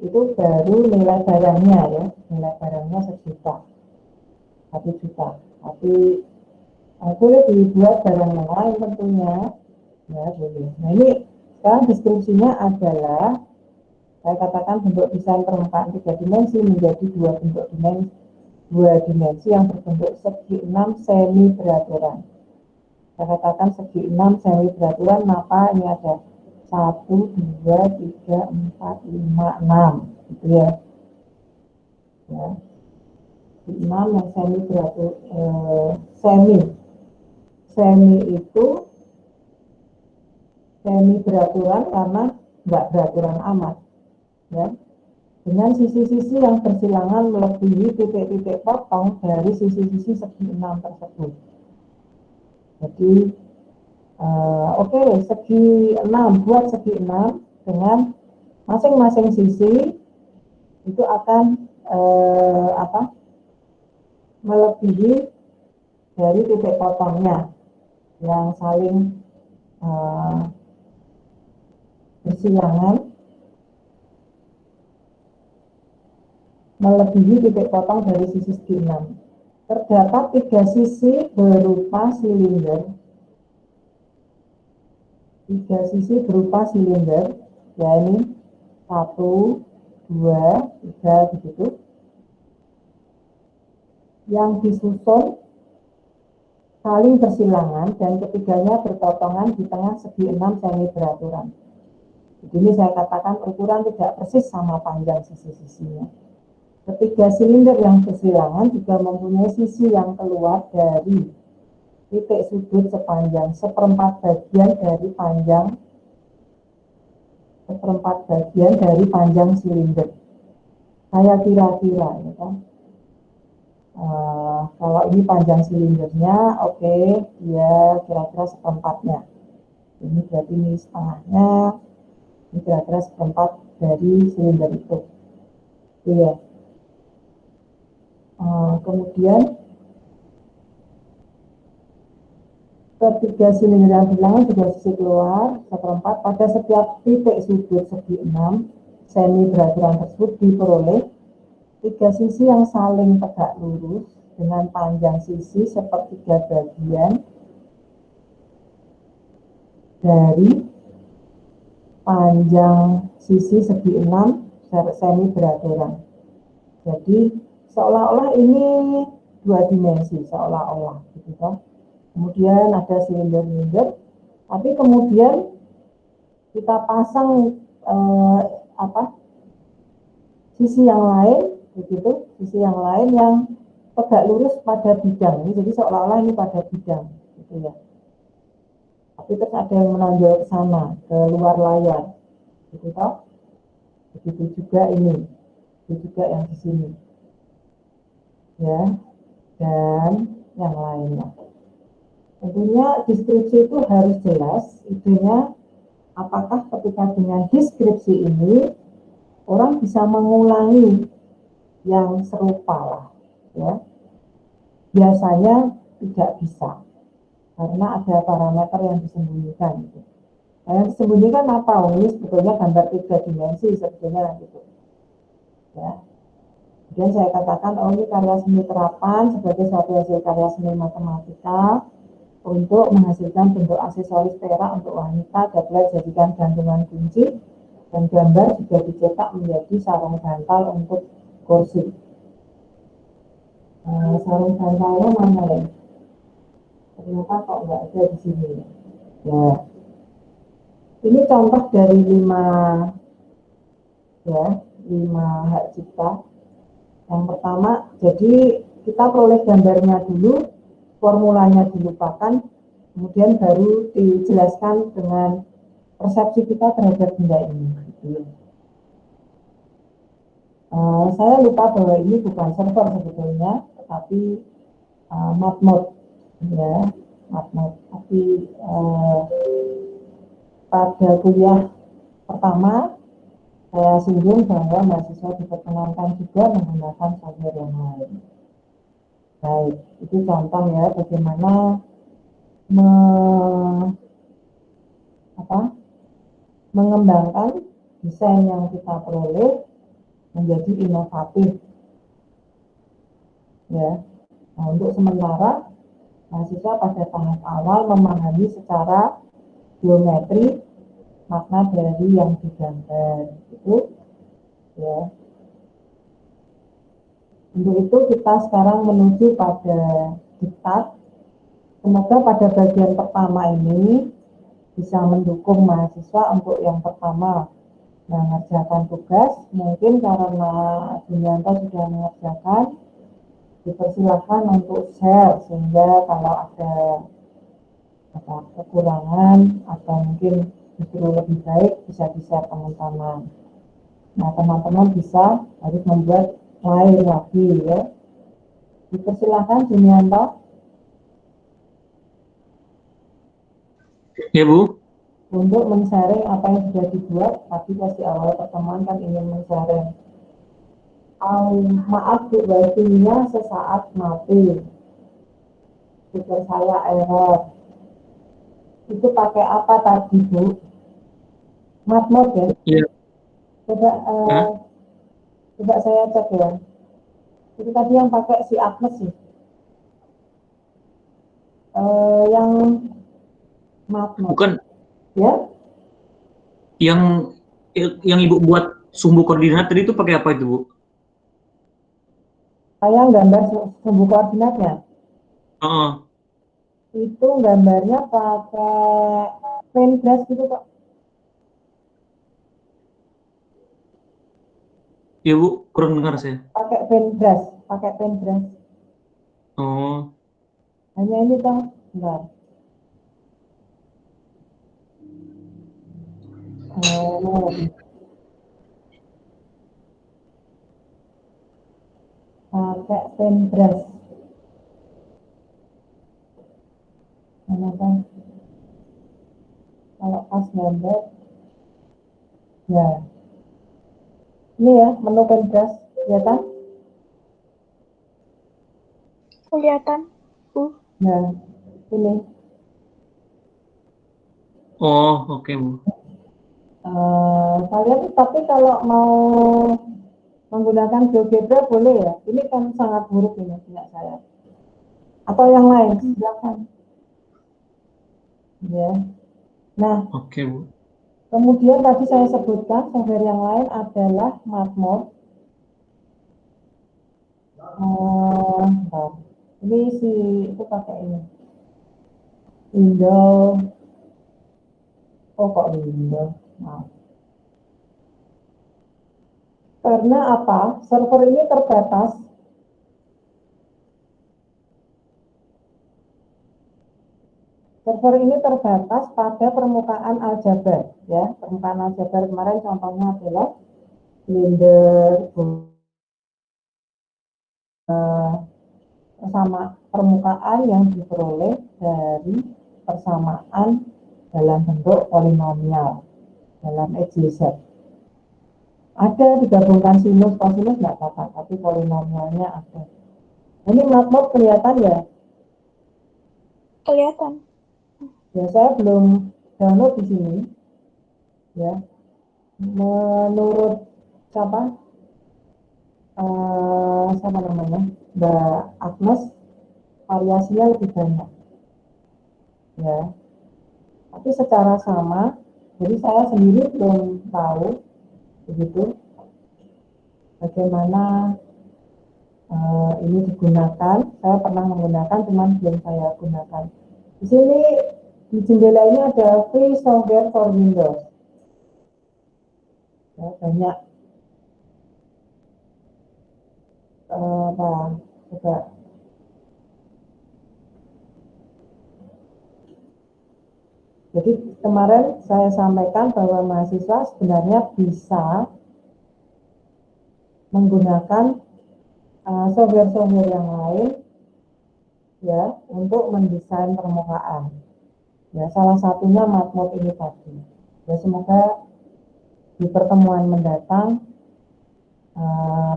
itu baru nilai barangnya ya, nilai barangnya 1 juta. 1 juta. Tapi boleh dibuat barang yang lain tentunya ya, boleh. Nah ini sekarang deskripsinya adalah saya katakan bentuk desain permukaan 3 dimensi menjadi 2 dimensi yang berbentuk segi 6 semi beraturan. Saya katakan segi 6 semi beraturan, maka ini ada 1, 2, 3, 4, 5, 6 gitu ya. Ya. 6 yang semi beraturan, semi itu semi beraturan karena nggak beraturan amat ya, dengan sisi-sisi yang bersilangan melebihi titik-titik potong dari sisi-sisi segi 6 tersebut. Jadi oke, segi 6, buat segi 6 dengan masing-masing sisi itu akan melebihi dari titik potongnya yang saling bersilangan melebihi titik potong dari sisi segi 6. Terdapat 3 sisi berupa silinder. 3 sisi berupa silinder, ya ini 1, 2, 3 begitu, yang disusun saling bersilangan dan ketiganya berpotongan di tengah segi 6 semi beraturan. Jadi ini saya katakan ukuran tidak persis sama panjang sisi-sisinya. Ketiga silinder yang bersilangan juga mempunyai sisi yang keluar dari titik sudut sepanjang seperempat bagian dari panjang silinder. Saya kira-kira ya kan. Kalau ini panjang silindernya, oke, ya kira-kira seperempatnya. Ini berarti ini setengahnya, ini kira-kira seperempat dari silinder itu. Iya. Kemudian ketiga silinder yang bersilangan juga sisi keluar seperempat pada setiap titik sudut segi 6 semi beraturan tersebut diperoleh 3 sisi yang saling tegak lurus dengan panjang sisi sepertiga bagian dari panjang sisi segi 6 semi beraturan. Jadi seolah-olah ini 2 dimensi, seolah-olah gitu kan. Kemudian ada silinder-silinder, tapi kemudian kita pasang sisi yang lain begitu, sisi yang lain yang tegak lurus pada bidang ini, jadi seolah-olah ini pada bidang gitu ya. Tapi terus ada yang menonjol ke sana, ke luar layar gitu toh. Begitu juga ini, itu juga yang di sini ya, dan yang lainnya. Tentunya deskripsi itu harus jelas idenya, apakah ketika dengan deskripsi ini orang bisa mengulangi yang serupa lah ya. Biasanya tidak bisa karena ada parameter yang disembunyikan gitu. Nah, yang disembunyikan apa? Ini sebetulnya gambar 3 dimensi sebetulnya gitu ya. Kemudian saya katakan, ini karya seni terapan sebagai suatu hasil karya seni matematika untuk menghasilkan bentuk aksesoris perak untuk wanita dapat dijadikan gantungan kunci, dan gambar juga dicetak menjadi sarung bantal untuk kursi. Sarung bantalnya mana ya? ternyata kok nggak ada di sini. Ya, ini contoh dari 5 hak cipta. Yang pertama, jadi kita peroleh gambarnya dulu, formulanya dilupakan, kemudian baru dijelaskan dengan persepsi kita terhadap benda ini. Gitu. Saya lupa bahwa ini bukan server sebetulnya, tetapi matmod, ya, matmod. Tapi pada kuliah pertama saya singgung bahwa mahasiswa diperkenankan juga menggunakan software yang lain. Baik, itu contoh ya bagaimana mengembangkan desain yang kita peroleh menjadi inovatif. Ya. Nah, untuk sementara mahasiswa pada tahap awal memahami secara geometri makna dari yang digambar itu, ya. Untuk itu kita sekarang menuju pada diktat. Semoga pada bagian pertama ini bisa mendukung mahasiswa untuk yang pertama mengerjakan tugas. Mungkin karena Junianto sudah mengerjakan, dipersilahkan untuk share sehingga kalau ada kekurangan atau mungkin justru lebih baik bisa di-share teman-teman. Nah, teman-teman bisa harus membuat lain lagi ya. Dipersilahkan Junianto. Ya Bu. Untuk men-sharing apa yang sudah dibuat. Tadi pasti awal pertemuan kan ingin men-sharing. Maaf Bu, wifi-nya sesaat mati. Speaker saya error. Itu pakai apa tadi Bu? Matmod ya? Iya. Coba saya cek ya. Itu tadi yang pakai si Agnes sih. Yang Matmod. Bukan. Ya? Yang Ibu buat sumbu koordinat tadi itu pakai apa itu Bu? Saya gambar sumbu koordinatnya. Itu gambarnya pakai paintbrush gitu kok. Ya Bu, kurang dengar saya. Pakai paintbrush. Oh. Hanya ini toh, bentar. Pakai paintbrush. Mana kan? Kalau pas gambar, ya. Ini ya menu paintbrush, kelihatan? Kelihatan, Bu. Nah, ini. Oh, oke Bu. Kalian tapi kalau mau menggunakan GeoGebra boleh ya. Ini kan sangat buruk ini punya saya. Atau yang lain, silakan. Ya. Nah, oke Bu. Kemudian tadi saya sebutkan software yang lain adalah Matmod. Ini itu pakai ini. Windows. Oh kok Windows? Nah. Karena apa? Server ini terbatas. Server ini terbatas pada permukaan aljabar, ya. Permukaan aljabar kemarin contohnya adalah Blender, sama permukaan yang diperoleh dari persamaan dalam bentuk polinomial dalam EJZ. Ada digabungkan sinus kosinus nggak apa-apa, tapi polinomialnya ada. Ini Matmod kelihatan ya? Kelihatan. Ya, saya belum download di sini. Ya, menurut siapa namanya, Mbak Agnes, variasinya lebih banyak. Ya, tapi secara sama, jadi saya sendiri belum tahu begitu bagaimana ini digunakan. Saya pernah menggunakan, cuman belum saya gunakan. Di sini di jendela ini ada free software for Windows. Ya, banyak apa coba. Jadi kemarin saya sampaikan bahwa mahasiswa sebenarnya bisa menggunakan software-software yang lain ya untuk mendesain permukaan. Ya, salah satunya Matmod ini tadi. Ya, semoga di pertemuan mendatang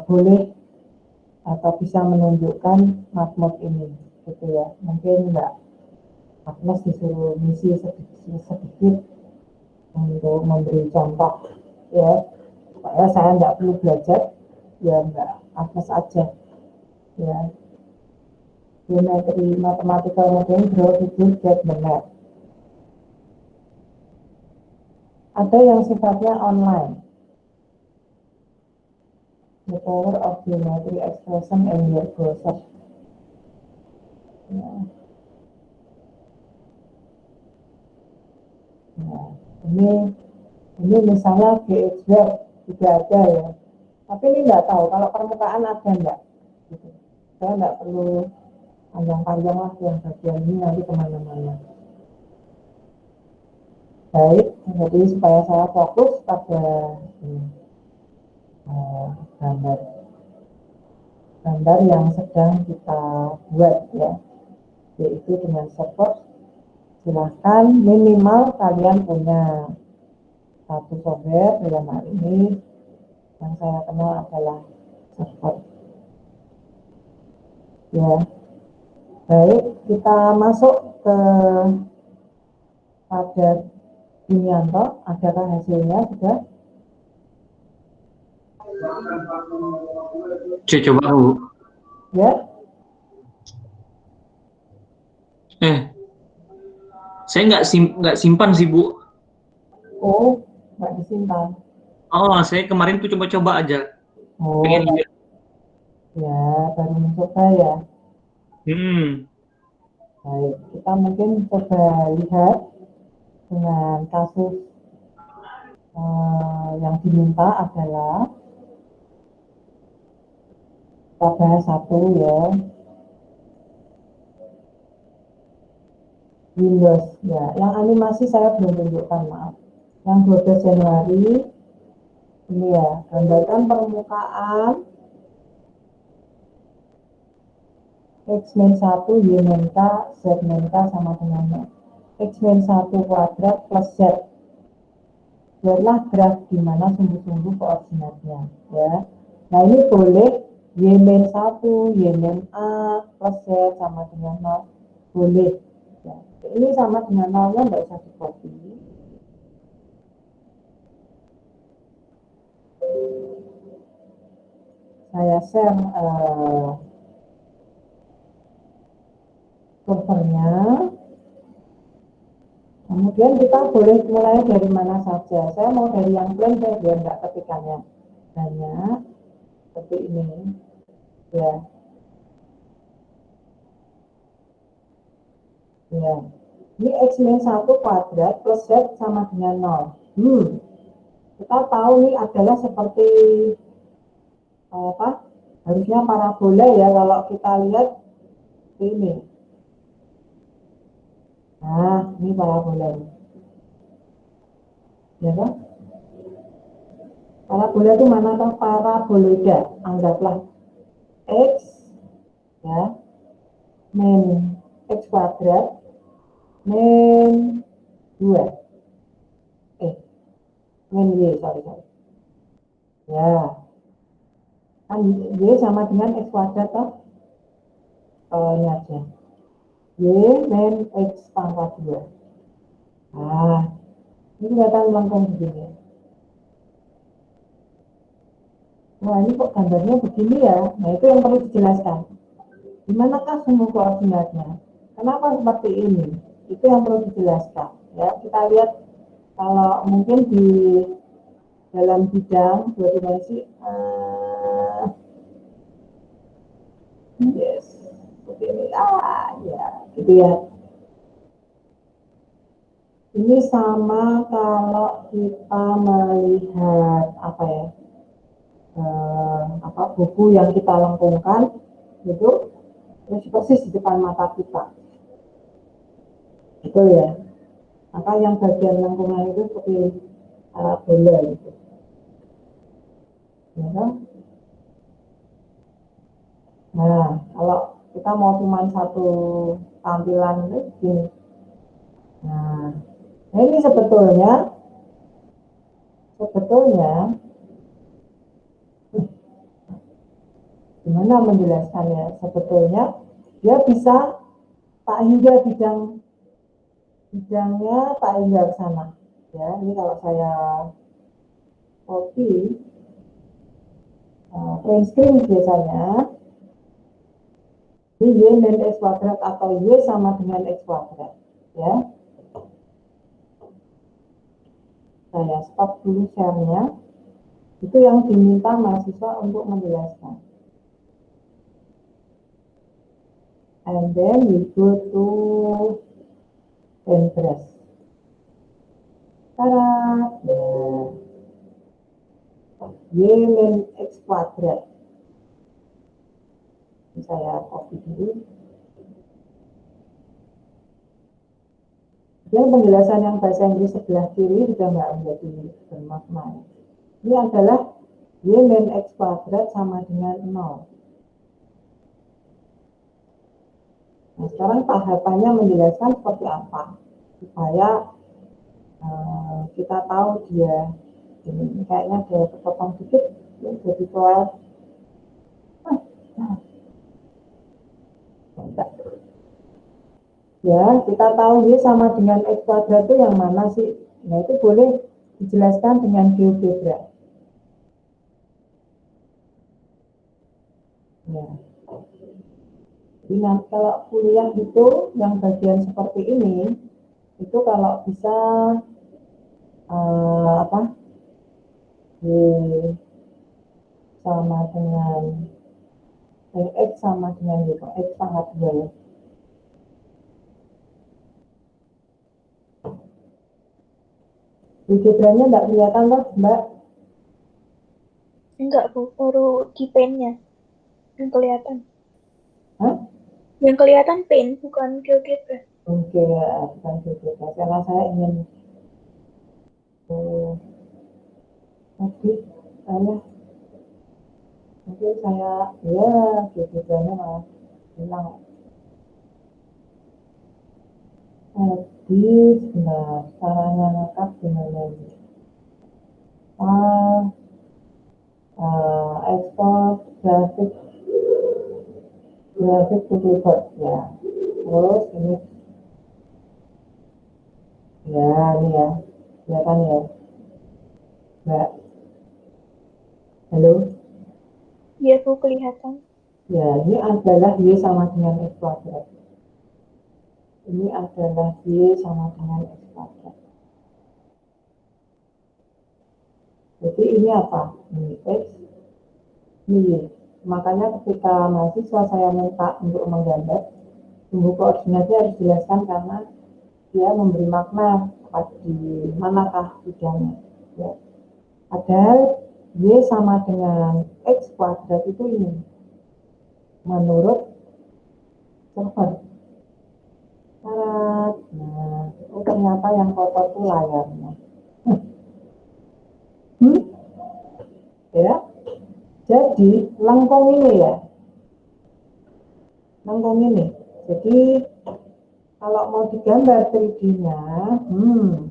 boleh atau bisa menunjukkan Matmod ini, gitu ya. Mungkin Mbak Agnes disuruh misi sedikit untuk memberi contoh, ya, supaya saya nggak perlu belajar, ya Mbak Agnes aja, ya. Geometri mathematical modeling grow to get benar. Ada yang sifatnya online. The power of geometry expression in your browser. Ya. Nah, ini misalnya GHz juga ada ya. Tapi ini nggak tahu kalau permukaan ada nggak. Gitu. Saya nggak perlu panjang-panjang lah yang bagian ini nanti kemana-mana. Baik, jadi supaya saya fokus pada gambar yang sedang kita buat ya, yaitu dengan support. Silahkan minimal kalian punya satu software, dalam hal ini yang saya kenal adalah support. Ya, baik, kita masuk ke pada Bunianto. Adakah hasilnya sudah? Coba Bu. Ya. Saya nggak simpan sih Bu. Oh, nggak disimpan. Oh, saya kemarin tuh coba-coba aja. Oh, Pengen lihat. ya, baru mencoba ya. Baik, kita mungkin coba lihat dengan kasus yang diminta adalah kita bahas satu ya, Windows ya. Yang animasi saya belum tunjukkan, maaf. Yang 12 Januari ini ya, gambarkan permukaan X-1 Y-K Z-K sama dengan X-1 kuadrat plus Z. Buatlah graf di mana sumbu-sumbu koordinatnya ya. Nah, ini boleh Y-1, Y-A plus Z sama dengan 0. Boleh. Ya. Ini sama dengan 0-nya nggak usah di copy. Saya share servernya. Kemudian kita boleh mulai dari mana saja. Saya mau dari yang plain deh, biar nggak ketikannya banyak. Seperti ini. Ya. Ya. Ini X-1 kuadrat plus Z sama dengan 0. Kita tahu ini adalah seperti apa? Harusnya parabola ya, kalau kita lihat ini. Nah, ini parabola. Ya kan? Parabola itu mana tuh? Paraboloida. Anggaplah X ya, min X kuadrat min 2. Min Y, sorry. Ya. Kan Y sama dengan X kuadrat toh? Ini aja. Y min X pangkat 2. Nah, ini kelihatan melengkung begini. Nah, ini kok gambarnya begini ya? Nah, itu yang perlu dijelaskan. Di manakah sumbu koordinatnya? Kenapa seperti ini? Itu yang perlu dijelaskan. Ya, kita lihat kalau mungkin di dalam bidang dua dimensi, yes, seperti ini. Ya, gitu ya. sama kalau kita melihat apa ya, buku yang kita lengkungkan itu terus persis di depan mata kita, betul ya. Maka yang bagian lengkungan itu seperti bola gitu, ya kan? Nah, kalau kita mau cuma satu tampilan itu gini. Nah, ini sebetulnya gimana menjelaskannya? Sebetulnya dia bisa tak hingga bidangnya tak hingga ke sana. Ya, ini kalau saya copy print screen biasanya ini Y min X kuadrat atau Y sama dengan X kuadrat. Ya, saya stop dulu share-nya. Itu yang diminta mahasiswa untuk menjelaskan. And then we go to Pinterest. Tarat. Nah. Y min X kuadrat. Ini saya copy dulu. Jadi penjelasan yang bahasa Inggris sebelah kiri juga nggak menjadi bermakna. Ini adalah Y min X kuadrat sama dengan 0. Nah, sekarang tahapannya menjelaskan seperti apa supaya kita tahu dia ini kayaknya dia terpotong dikit jadi soal ya, kita tahu Y sama dengan X kuadrat itu yang mana sih? Nah, itu boleh dijelaskan dengan GeoGebra. Ya. Jadi kalau kuliah itu yang bagian seperti ini itu kalau bisa Y sama dengan X sama dengan Y, X pangkat 2 ya. Geogebranya enggak kelihatan loh, Mbak? Enggak, Bu. Baru di pen-nya yang kelihatan. Hah? Yang kelihatan pen, bukan GeoGebra. Oke, ya, bukan GeoGebra. Karena saya ingin mungkin saya ya GeoGebranya malah hilang. Jadi sebentar, caranya ngangkat gimana ini? Export grafik to report ya. Terus ini ya, ini ya, kelihatan ya, Mbak. Halo. Iya, Bu, kelihatan. Ya, ini adalah Y sama dengan X kuadrat. Ini adalah Y sama dengan X kuadrat. Jadi ini apa? Ini X, ini Y. Makanya ketika mahasiswa saya minta untuk menggambar, sumbu koordinatnya harus dijelaskan karena dia memberi makna di manakah bidangnya. Ya. Padahal Y sama dengan X kuadrat itu ini. Menurut server. Nah, ternyata yang kotor itu layarnya. Ya. Jadi lengkung ini ya. Lengkung ini. Jadi kalau mau digambar 3D-nya,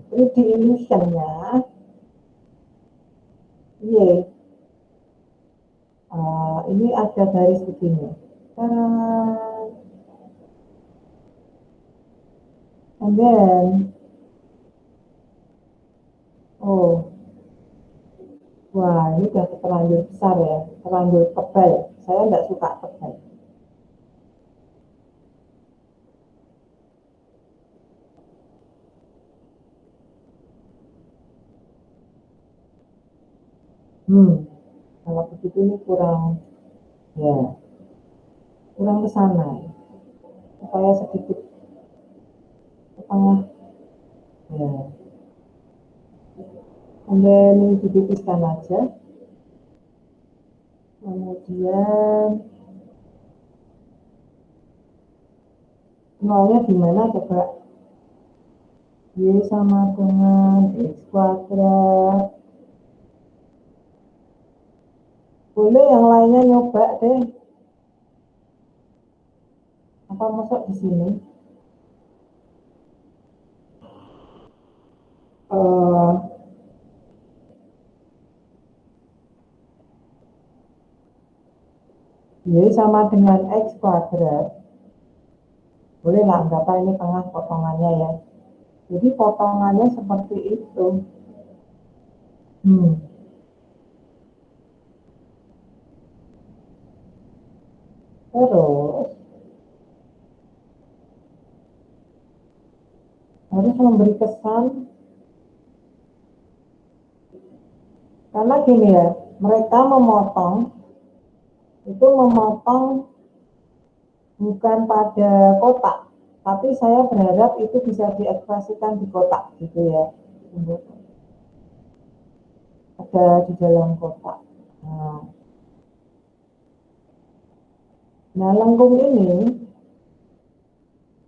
3D illusion-nya, ini ada garis begini. And then, wah, ini udah terlanjur besar ya, terlanjur tebal. Saya nggak suka tebal. Kalau begitu ini kurang, ya, kurang ke sana. Supaya sedikit ke tengah, ya. Kemudian ditipiskan aja. Kemudian nolnya di mana coba? Y sama dengan X kuadrat. Boleh yang lainnya nyoba deh. Apa masuk di sini? Y sama dengan X kuadrat. Boleh lah, anggap ini tengah potongannya ya. Jadi potongannya seperti itu. Terus harus memberi kesan, karena gini ya, mereka memotong bukan pada kotak, tapi saya berharap itu bisa diekspresikan di kotak gitu ya, ada di dalam kotak. Nah lengkung ini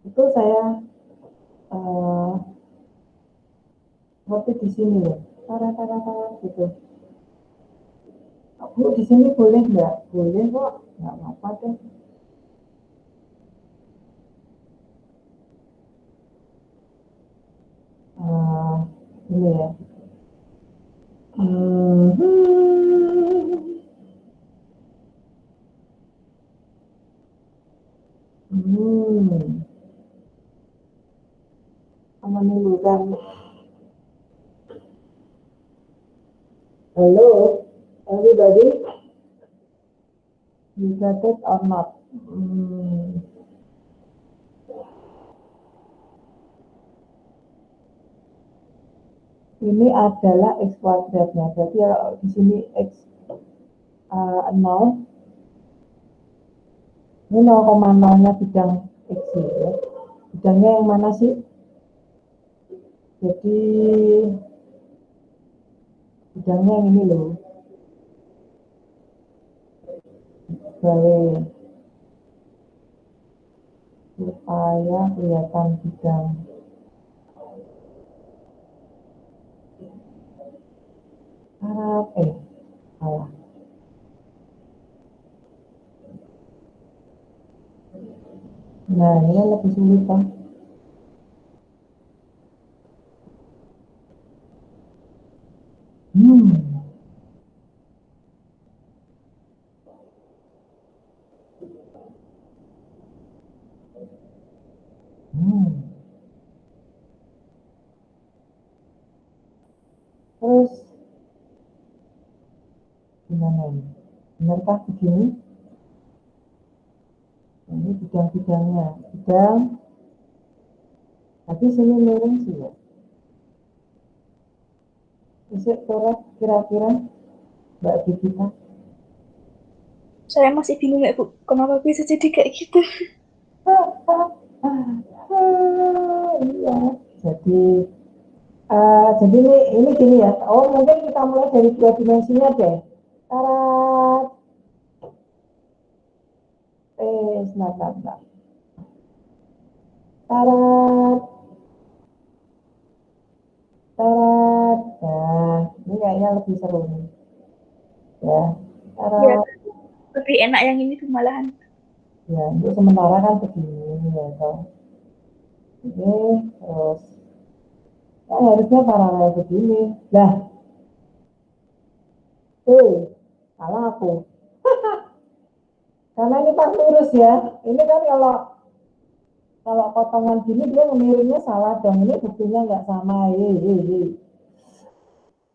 itu saya seperti di sini loh, tara gitu. Bu, di sini boleh nggak? Boleh kok, nggak apa-apa deh. Ini ya. Menimbulkan. Hello, everybody. You got it or not? Ini adalah X kuadratnya. Berarti ya di sini X 0. Ini 0,0-nya bidang X ya. Bidangnya yang mana sih? Jadi bidangnya yang ini loh. Baik. Supaya kelihatan bidang. Salah. Nah, ini lebih sulit kan? Terus gimana ini? Benarkah begini? Ini bidang-bidangnya. Bidang. Tapi sini miring sih ya. Bisa korek kira-kira Mbak Gita? Saya masih bingung ya Bu, kenapa bisa jadi kayak gitu? Iya. Jadi ini gini ya. Oh, mungkin kita mulai dari 2 dimensinya deh. Tarat. Sebentar. Tarat. Nah, ini kayaknya lebih seru nih. Ya. Tarat. Ya, lebih enak yang ini tuh malahan. Ya, untuk sementara kan begini ya toh. Ini terus harusnya paralel begini. Lah. Salah aku. Karena ini pas lurus ya. Ini kan kalau potongan gini dia ngemiringnya salah dong. Ini buktinya nggak sama.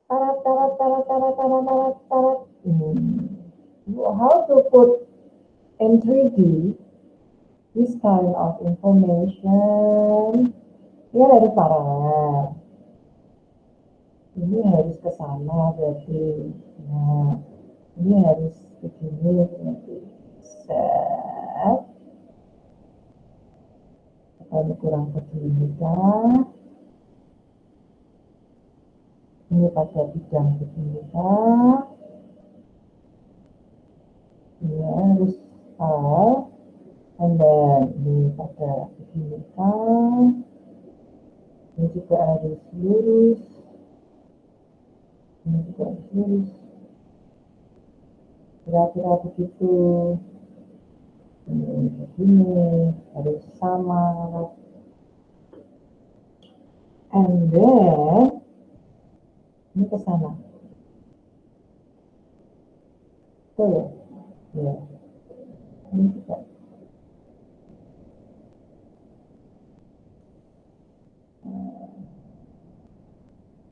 Tarat. How to put in 3D this kind of information? Ini harus paralel. Ini harus ke sana berarti. Nah, ini harus begini berarti. Set. Kalau kurang begini kan. Ini pada bidang begini kan? Ya, harus and then ini pada begini kan? Ini juga harus lurus. Ini juga harus lurus. Kira-kira begitu. Ini begini harus sama. And then ini ke sana. Betul ya? Ya. Ini juga.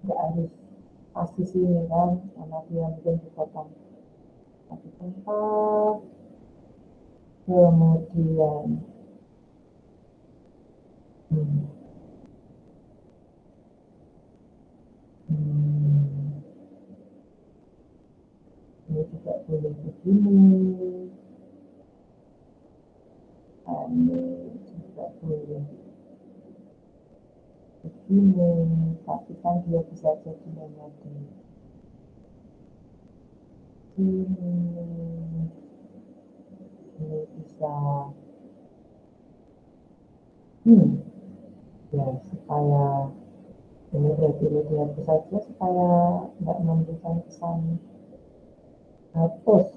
Nggak harus pasti sini kan, karena dia mungkin dipotong satu tempat, kemudian ini juga boleh begini, ini juga boleh begini, tapi kan dia bisa jadi hanya di sini, ini bisa ya supaya ini berarti dihapus saja supaya nggak memberikan kesan hapus.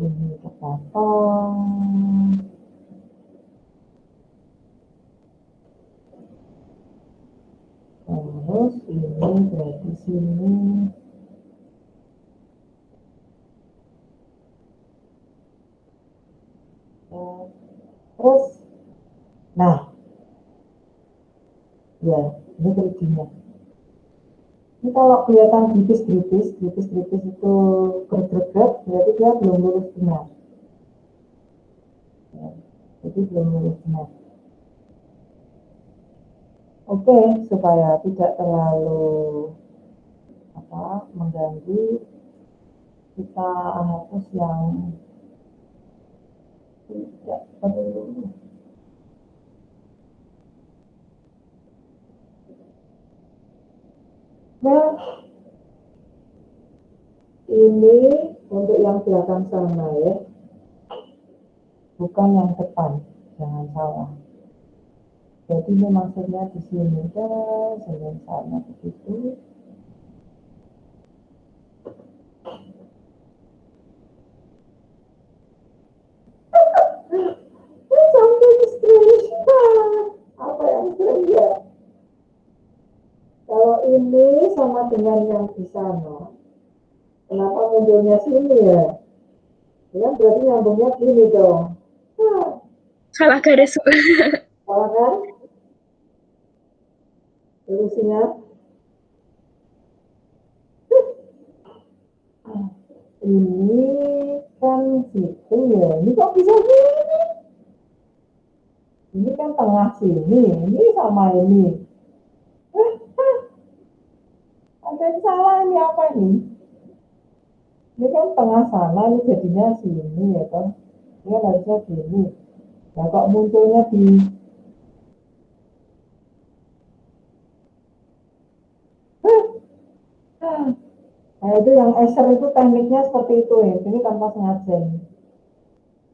Ini kepotong. Terus ini berarti sini terus nah ya ini keridinya. Ini kalau kelihatan gripis itu bergerak berarti dia belum lurus benar ya, jadi belum lurus benar. Oke, supaya tidak terlalu mengganggu, kita hapus yang tidak perlu. Nah, ini untuk yang belakang sana ya, bukan yang depan, jangan salah. Jadi ini maksudnya di sini guys, misalnya begitu. Sampai screenshot. Apa yang screenshot? Kalau ini sama dengan yang di sana, kenapa munculnya sini ya? Ya berarti nyambungnya gini dong. Salah garis. Salah kan? Terusnya ini kan situ ya, ini kok bisa gini? Ini kan tengah sini, ini sama ini. Ada yang salah ini apa ini? Ini kan tengah sana, ini jadinya sini ya kan? Ini harusnya gini. Nah kok munculnya di nah itu yang eser itu tekniknya seperti itu ya, ini tanpa sengaja.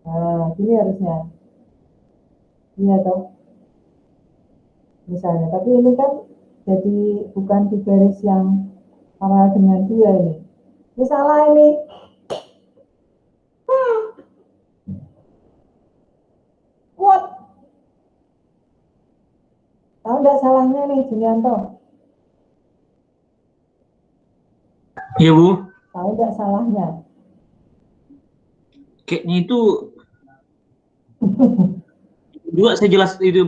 Nah, gini harusnya. Iya toh. Misalnya, tapi ini kan jadi bukan di garis yang sama dengan dia ini. Ini salah ini. What? Tahu nggak salahnya nih, Junianto? Iya Bu. Tahu nggak salahnya? Kayaknya itu juga saya jelas itu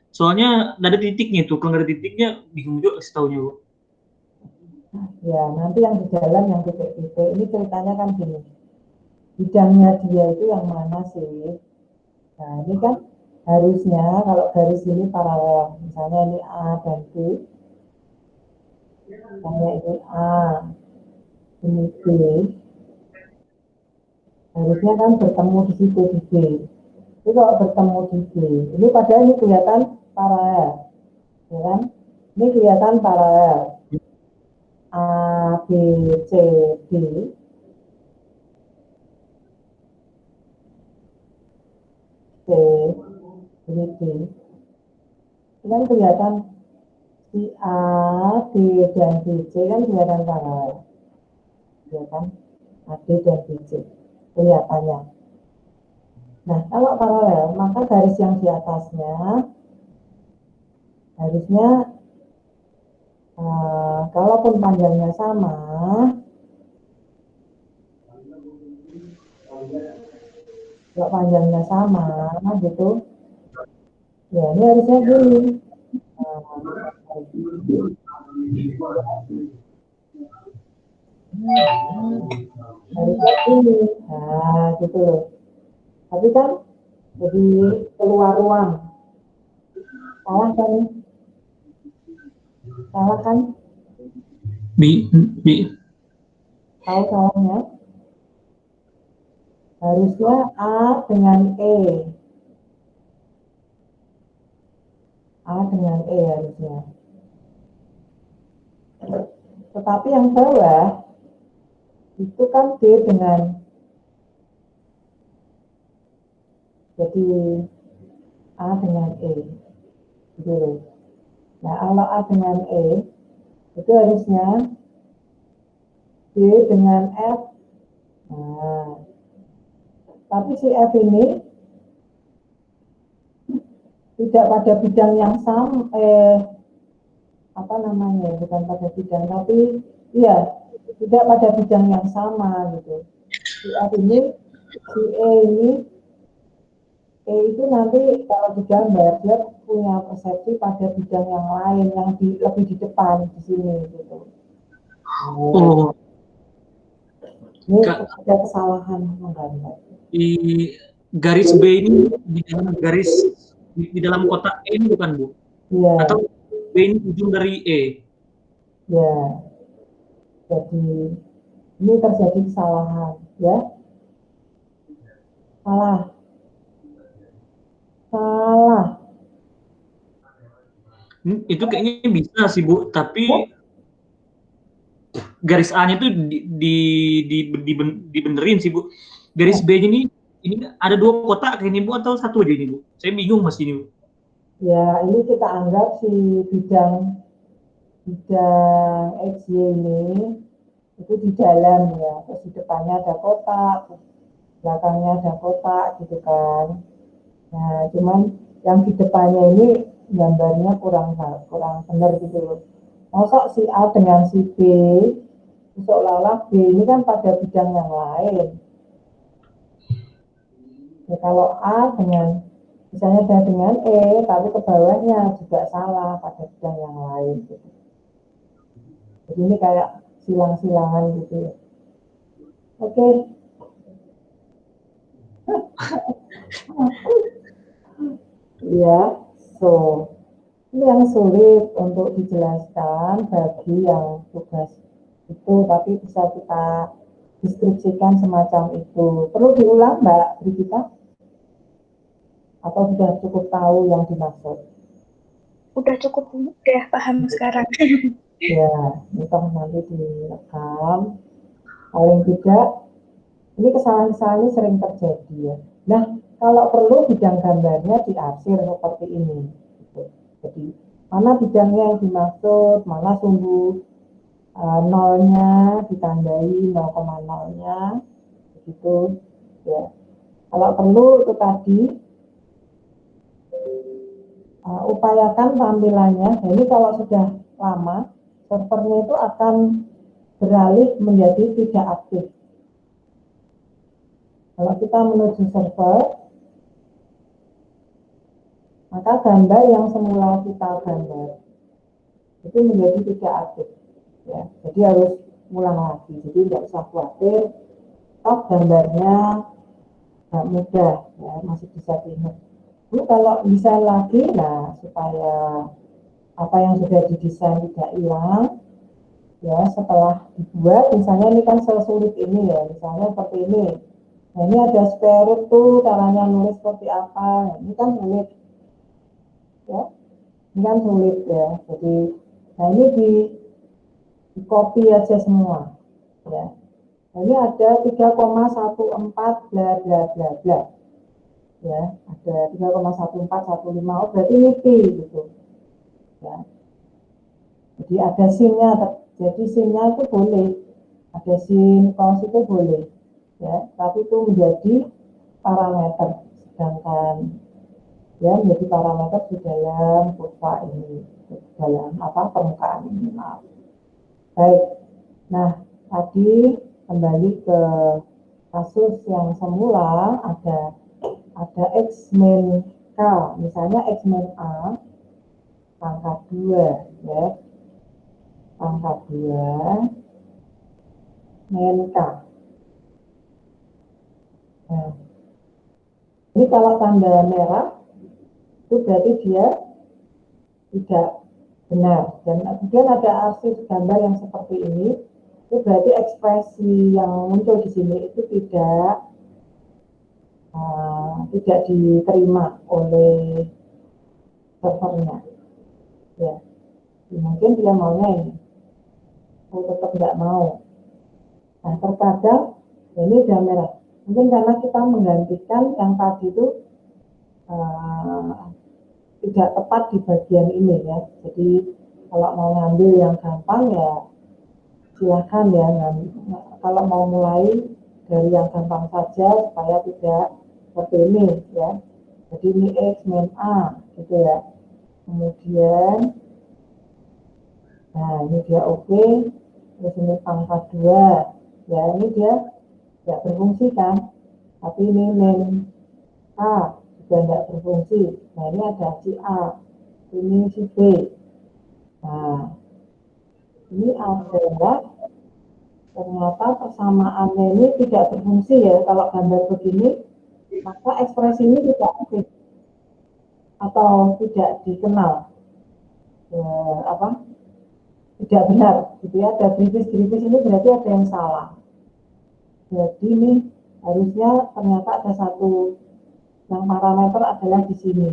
soalnya nggak ada titiknya tuh, kalau nggak ada titiknya bingung juga kasih taunya Bu. Ya nanti yang di jalan yang titik-titik ini ceritanya kan gini, bidangnya dia itu yang mana sih? Nah ini kan harusnya kalau garis ini paralel, misalnya ini A dan B, misalnya ini A, ini B, harusnya kan bertemu di situ di B. Itu kalau bertemu di B, ini padahal ini kelihatan paralel, ya kan? Ini kelihatan paralel. A, B, C, D. C, ini D. Ini kan kelihatan si A, D, dan B, C kan kelihatan paralel. Ya kan? A, D, dan B, C. Kelihatannya. Nah, kalau paralel, maka garis yang di atasnya harusnya kalaupun panjangnya sama, kalau panjangnya sama gitu, ya ini harusnya gini. Harusnya gini, nah gitu loh. Tapi kan jadi keluar ruang, salah kan? Salah kan? B. Tahu salahnya? Harusnya A dengan E. A dengan E harusnya. Tetapi yang bawah itu kan D dengan, jadi A dengan E. Gitu. Nah, kalau A dengan E itu harusnya D dengan F. Nah, tapi si F ini tidak pada bidang yang sama, apa namanya, bukan pada bidang, tapi iya, tidak pada bidang yang sama gitu. Si F ini, si E ini, E itu nanti kalau digambar dia punya persepsi pada bidang yang lain yang lebih di depan di sini gitu. Oh, Ini Kak. ada kesalahan menggambar. Di garis B ini di dalam garis di dalam kotak E ini bukan, Bu? Iya, Atau B ini ujung dari E? ya. Jadi ini terjadi kesalahan, ya. Salah. Itu kayaknya bisa sih, Bu, tapi garis A-nya itu dibenerin sih, Bu. Garis B-nya ini ada 2 kotak kayak ini, Bu, atau 1 aja ini, Bu? Saya bingung Mas ini, Bu. Ya, ini kita anggap si bidang XY ini itu di dalam ya, terus di depannya ada kotak, belakangnya ada kotak gitu kan. Nah, cuman yang di depannya ini gambarnya kurang benar gitu loh. Masa si A dengan si B, seolah-olah B ini kan pada bidang yang lain. Ya, kalau A dengan, misalnya dia dengan E, tapi ke bawahnya juga salah pada bidang yang lain gitu. Jadi ini kayak silang-silangan gitu ya. Oke. Ya, so ini yang sulit untuk dijelaskan bagi yang tugas itu, tapi bisa kita deskripsikan semacam itu. Perlu diulang, Mbak Brigita? Atau sudah cukup tahu yang dimaksud? Udah cukup, udah paham sekarang. Ya, itu nanti direkam. Paling tidak, ini kesalahan-kesalahan ini sering terjadi ya. Nah, kalau perlu bidang gambarnya diarsir seperti ini. Gitu. Jadi, mana bidangnya yang dimaksud, mana sumbu nolnya ditandai 0,0-nya, begitu ya. Kalau perlu itu tadi upayakan tampilannya. Nah, ini kalau sudah lama, servernya itu akan beralih menjadi tidak aktif. Kalau kita menuju server, maka gambar yang semula kita gambar itu menjadi tidak aktif. Ya, jadi harus ulang lagi. Jadi tidak usah khawatir, toh gambarnya nggak mudah, ya, masih bisa diingat. Lalu kalau bisa lagi, nah supaya apa yang sudah didesain tidak hilang, Ya, setelah dibuat, misalnya ini kan sesulit ini ya, misalnya seperti ini. Nah, ini ada spare root tuh, caranya nulis seperti apa. Nah, ini kan sulit, ya. Ini kan sulit ya. Jadi, nah ini di copy aja semua, ya. Nah, ini ada 3,14 bla bla bla bla. Ya, ada 3,1415, oh berarti ini P gitu. Ya. Jadi ada SIM-nya, jadi SIM-nya itu boleh, ada SIM cos itu boleh, ya, tapi itu menjadi parameter, sedangkan ya menjadi parameter di dalam kurva ini, di dalam permukaan ini, maaf. Baik, nah tadi kembali ke kasus yang semula, ada X min K, misalnya X min A pangkat 2, ya, pangkat 2 min K. Nah, ini kalau tanda merah itu berarti dia tidak benar, dan kemudian ada arsip gambar yang seperti ini, itu berarti ekspresi yang muncul di sini itu tidak diterima oleh servernya, ya. Mungkin dia maunya ini, tetap tidak mau. Nah, terkadang ini udah merah, mungkin karena kita menggantikan yang tadi itu tidak tepat di bagian ini, ya. Jadi kalau mau ngambil yang gampang ya silahkan ya, kalau mau mulai dari yang gampang saja supaya tidak seperti ini, ya. Jadi ini X min A gitu ya. Kemudian nah ini dia oke. Terus ini pangkat 2, ya, ini dia tidak berfungsi kan, tapi ini min A juga tidak berfungsi. Nah, ini ada si A, ini si B. Nah, ini adalah ternyata persamaannya ini tidak berfungsi ya. Kalau gambar begini, maka ekspresi ini tidak aktif atau tidak dikenal, tidak benar gitu ya. Ada grafis-grafis ini berarti ada yang salah. Jadi ini harusnya ternyata ada satu yang parameter adalah di sini.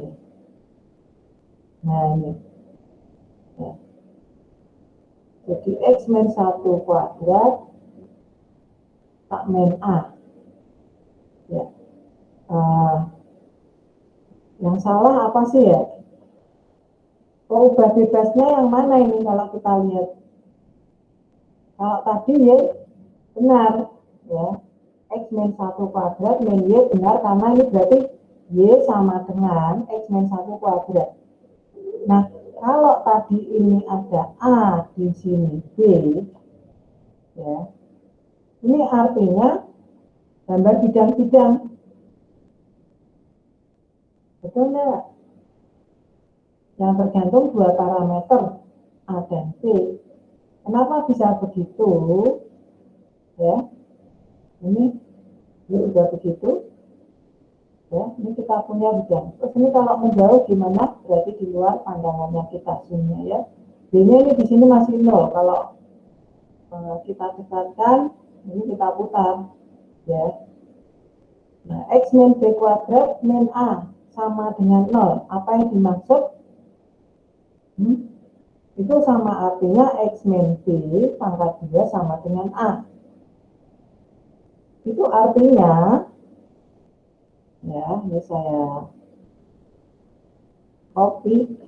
Nah ini, ya. Jadi X min 1 kuadrat tak min A, ya. Yang salah apa sih ya? Perubah bebasnya yang mana ini kalau kita lihat? Kalau tadi ya benar, ya, X min 1 kuadrat min Y benar karena ini berarti Y sama dengan X min 1 kuadrat. Nah, kalau tadi ini ada A di sini B, ya, ini artinya gambar bidang-bidang. Betul nggak? Yang tergantung dua parameter A dan B. Kenapa bisa begitu? Ya, ini udah begitu. Ya, ini kita punya bidang. Terus ini kalau menjauh gimana? Berarti di luar pandangannya kita zoomnya, ya. B-nya ini di sini masih 0. Kalau kita dekatkan, ini kita putar, ya. Nah, X min B kuadrat min A sama dengan 0. Apa yang dimaksud? Itu sama artinya X min B pangkat 2 sama dengan A. Itu artinya, ya, ini saya copy,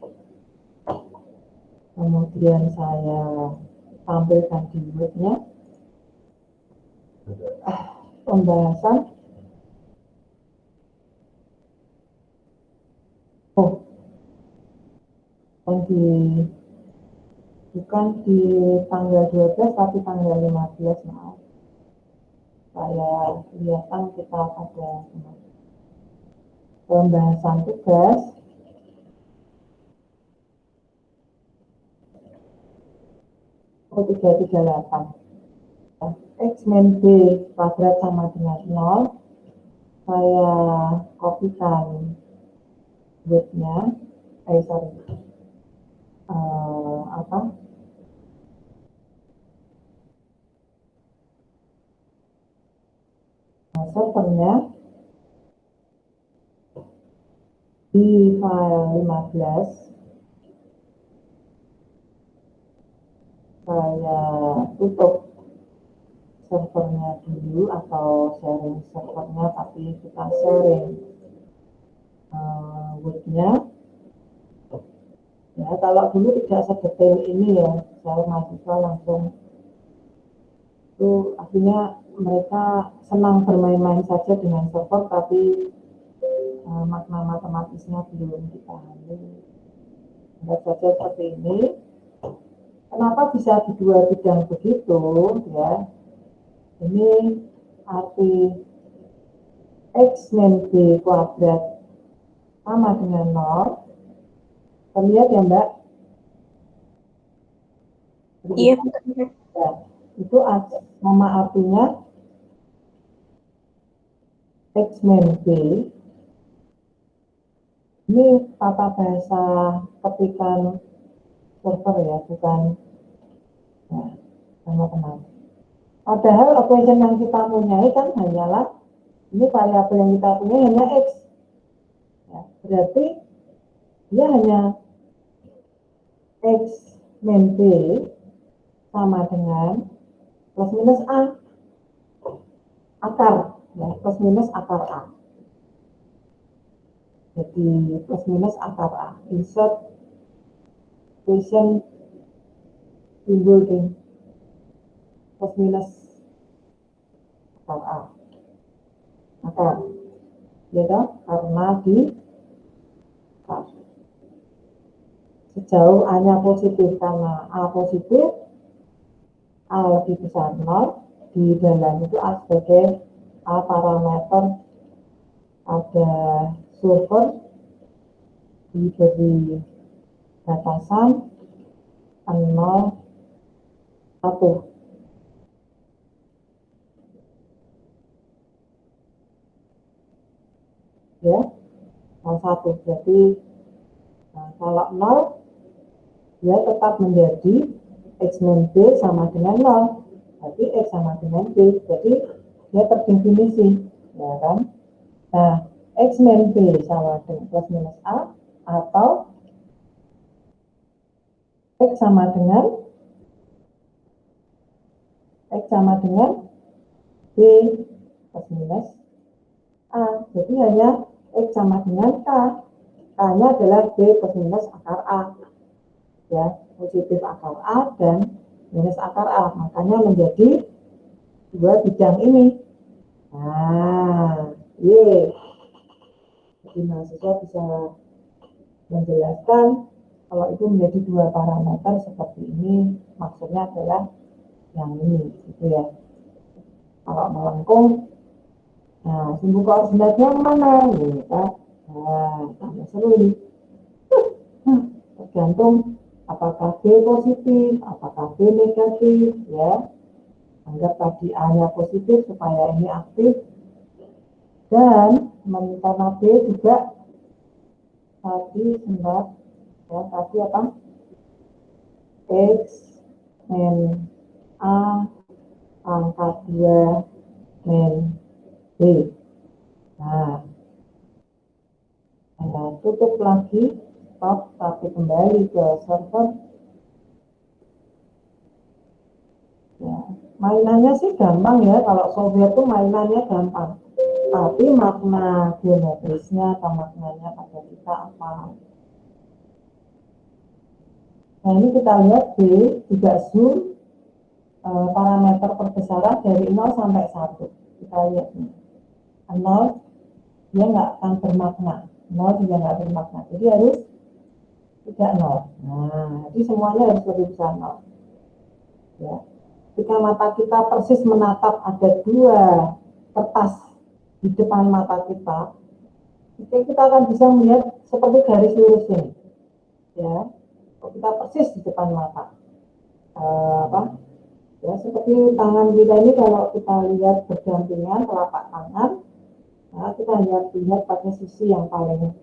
kemudian saya tampilkan di webnya, pembahasan. Bukan di tanggal 12 tapi tanggal 15, maaf. Saya lihatkan kita pada pembahasan tugas. Oh, 338. X min B kuadrat sama dengan 0. Saya kopikan webnya, servernya di file 15 saya tutup servernya dulu atau sharing servernya, tapi kita sharing wordnya. Ya, kalau dulu tidak sedetail ini ya, saya mahasiswa langsung itu akhirnya mereka senang bermain-main saja dengan server, tapi makna matematisnya belum dipahami. Anggap saja seperti ini. Kenapa bisa di dua bidang begitu ya? Ini arti x min b kuadrat sama dengan 0. Terlihat ya Mbak? Iya, betul. Ya, itu sama artinya x min b. Ini tata bahasa ketikan server ya, bukan teman-teman. Padahal equation yang kita punya kan hanyalah ini variabel yang kita punya hanya x. Ya, berarti dia hanya x min b sama dengan plus minus a akar, ya, plus minus akar a. Jadi plus minus akar a. Insert equation timbul di plus minus akar a. Akar, ya kan? Karena di akar. Sejauh A-nya positif, karena A positif, A lebih besar 0, di dalam itu A sebagai A parameter ada server diberi batasan 0, 1. Ya, 0, 1. Jadi kalau 0 dia tetap menjadi x min b sama dengan 0. Berarti x sama dengan b. Jadi dia terdefinisi, ya kan? Nah, x min b sama dengan plus minus a atau x sama dengan b plus minus a. Jadi hanya x sama dengan k. K-nya adalah b plus minus akar a. Ya, positif akar A dan minus akar A, makanya menjadi dua bidang ini. Nah, jadi mahasiswa bisa menjelaskan kalau itu menjadi dua parameter seperti ini, maksudnya adalah yang ini, gitu ya. Kalau melengkung, nah sumbu koordinatnya mana? Gitu kan? Nah, tambah seru ini. Tergantung apakah B positif, apakah B negatif, ya. Anggap tadi A-nya positif supaya ini aktif. Dan karena B juga tadi sempat, ya, tadi apa? X min A pangkat 2 min B. Nah, Anda tutup lagi, stop, tapi kembali ke server. Ya, mainannya sih gampang ya, kalau software itu mainannya gampang. Tapi makna geometrisnya atau maknanya pada kita apa? Nah, ini kita lihat B juga zoom parameter perbesaran dari 0 sampai 1. Kita lihat nih. 0 dia nggak akan bermakna. 0 juga nggak bermakna. Jadi harus tidak 0. Nah, jadi semuanya harus lebih besar 0. Ya. Jika mata kita persis menatap ada dua kertas di depan mata kita, kita akan bisa melihat seperti garis lurus ini. Ya, kita persis di depan mata. Ya, seperti tangan kita ini kalau kita lihat berdampingan telapak tangan, nah kita lihat pada sisi yang paling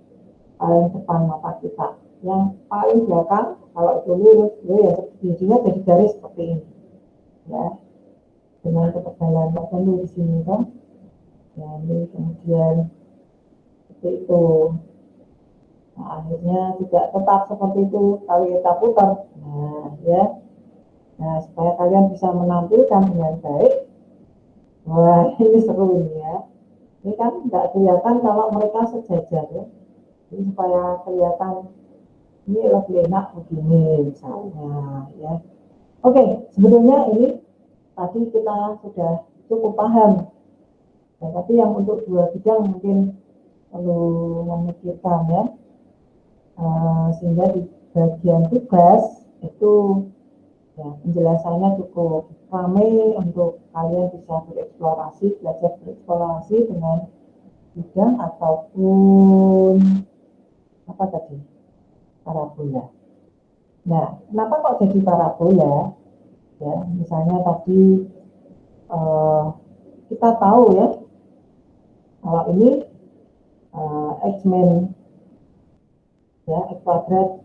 depan mata kita. Yang paling belakang kalau itu lurus, ya jadinya jadi garis seperti ini. Ya, dengan ketebalan tertentu di sini kan. Ya, ini kemudian seperti itu. Nah, akhirnya tidak tetap seperti itu kalau kita putar. Nah, ya. Nah, supaya kalian bisa menampilkan dengan baik. Wah, ini seru ini ya. Ini kan nggak kelihatan kalau mereka sejajar ya. Jadi supaya kelihatan ini lebih enak begini misalnya ya. Oke, sebetulnya ini tadi kita sudah cukup paham. Nah, tapi yang untuk dua bidang mungkin perlu memikirkan ya. Sehingga di bagian tugas itu ya, penjelasannya cukup ramai untuk kalian bisa bereksplorasi, belajar bereksplorasi dengan bidang ataupun apa tadi, parabola. Nah, kenapa kok jadi parabola? Ya, misalnya tadi kita tahu ya, kalau ini X-Men ya, X kuadrat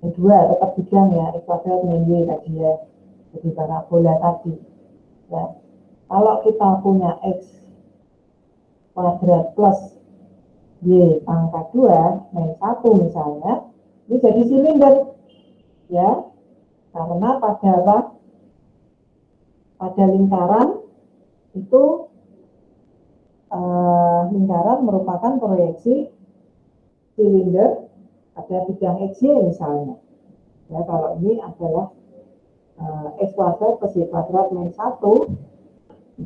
dua tetap bidang ya, X kuadrat min Y tadi ya, jadi parabola tadi ya. Kalau kita punya X kuadrat plus Y pangkat 2 min 1 misalnya, ini jadi silinder ya, karena pada apa? Pada lingkaran itu lingkaran merupakan proyeksi silinder pada bidang XY misalnya. Ya, kalau ini adalah X kuadrat plus Y kuadrat min 1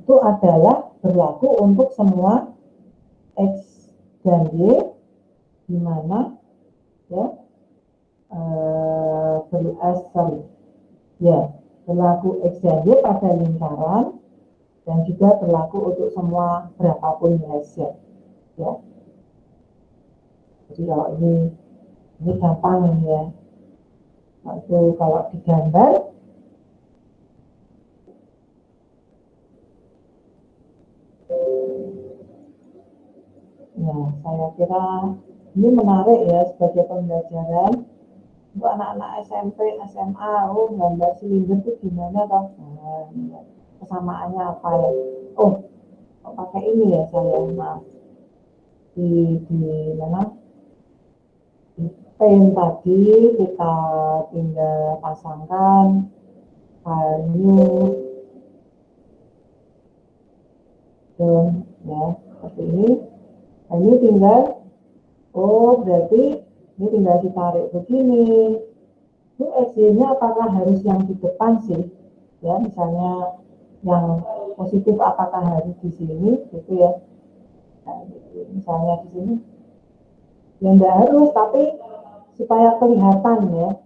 itu adalah berlaku untuk semua X dan Y di mana ya berlaku X dan Y pada lingkaran dan juga berlaku untuk semua berapapun nilai Z ya. Jadi kalau ini gampang ya. Itu kalau digambar ya, saya kira ini menarik ya sebagai pembelajaran untuk anak-anak SMP, SMA. Oh, gambar silinder itu gimana toh? Nah, kesamaannya apa ya? Oh, pakai ini ya saya, maaf. Di mana? Di pen tadi kita tinggal pasangkan file new dan ya seperti ini. Nah, ini tinggal berarti ini tinggal ditarik begini. Itu XY-nya apakah harus yang di depan sih? Ya, misalnya yang positif apakah harus di sini gitu ya. Nah, misalnya di sini ya enggak harus, tapi supaya kelihatan ya.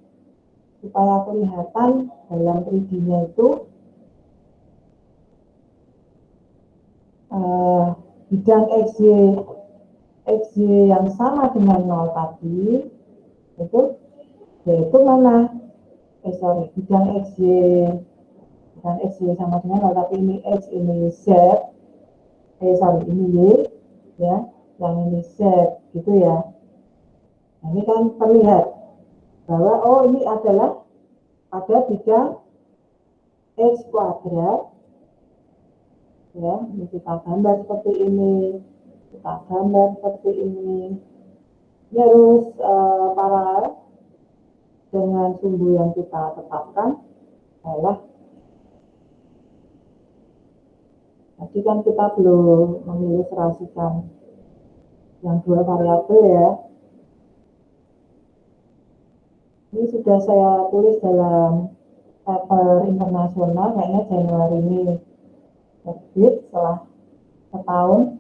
Supaya kelihatan dalam 3D-nya itu bidang XY yang sama dengan 0 tadi itu yaitu mana? Bidang XY sama dengan 0, tapi ini X, ini Z, ini Y ya, yang ini Z gitu ya. Nah, ini kan terlihat bahwa oh ini adalah pada bidang X kuadrat ya. Ini kita gambar seperti ini, kita gambar seperti ini. Ini harus paralel dengan sumbu yang kita tetapkan adalah tadi kan kita belum mengilustrasikan yang dua variabel ya. Ini sudah saya tulis dalam paper internasional, kayaknya Januari ini terbit setelah setahun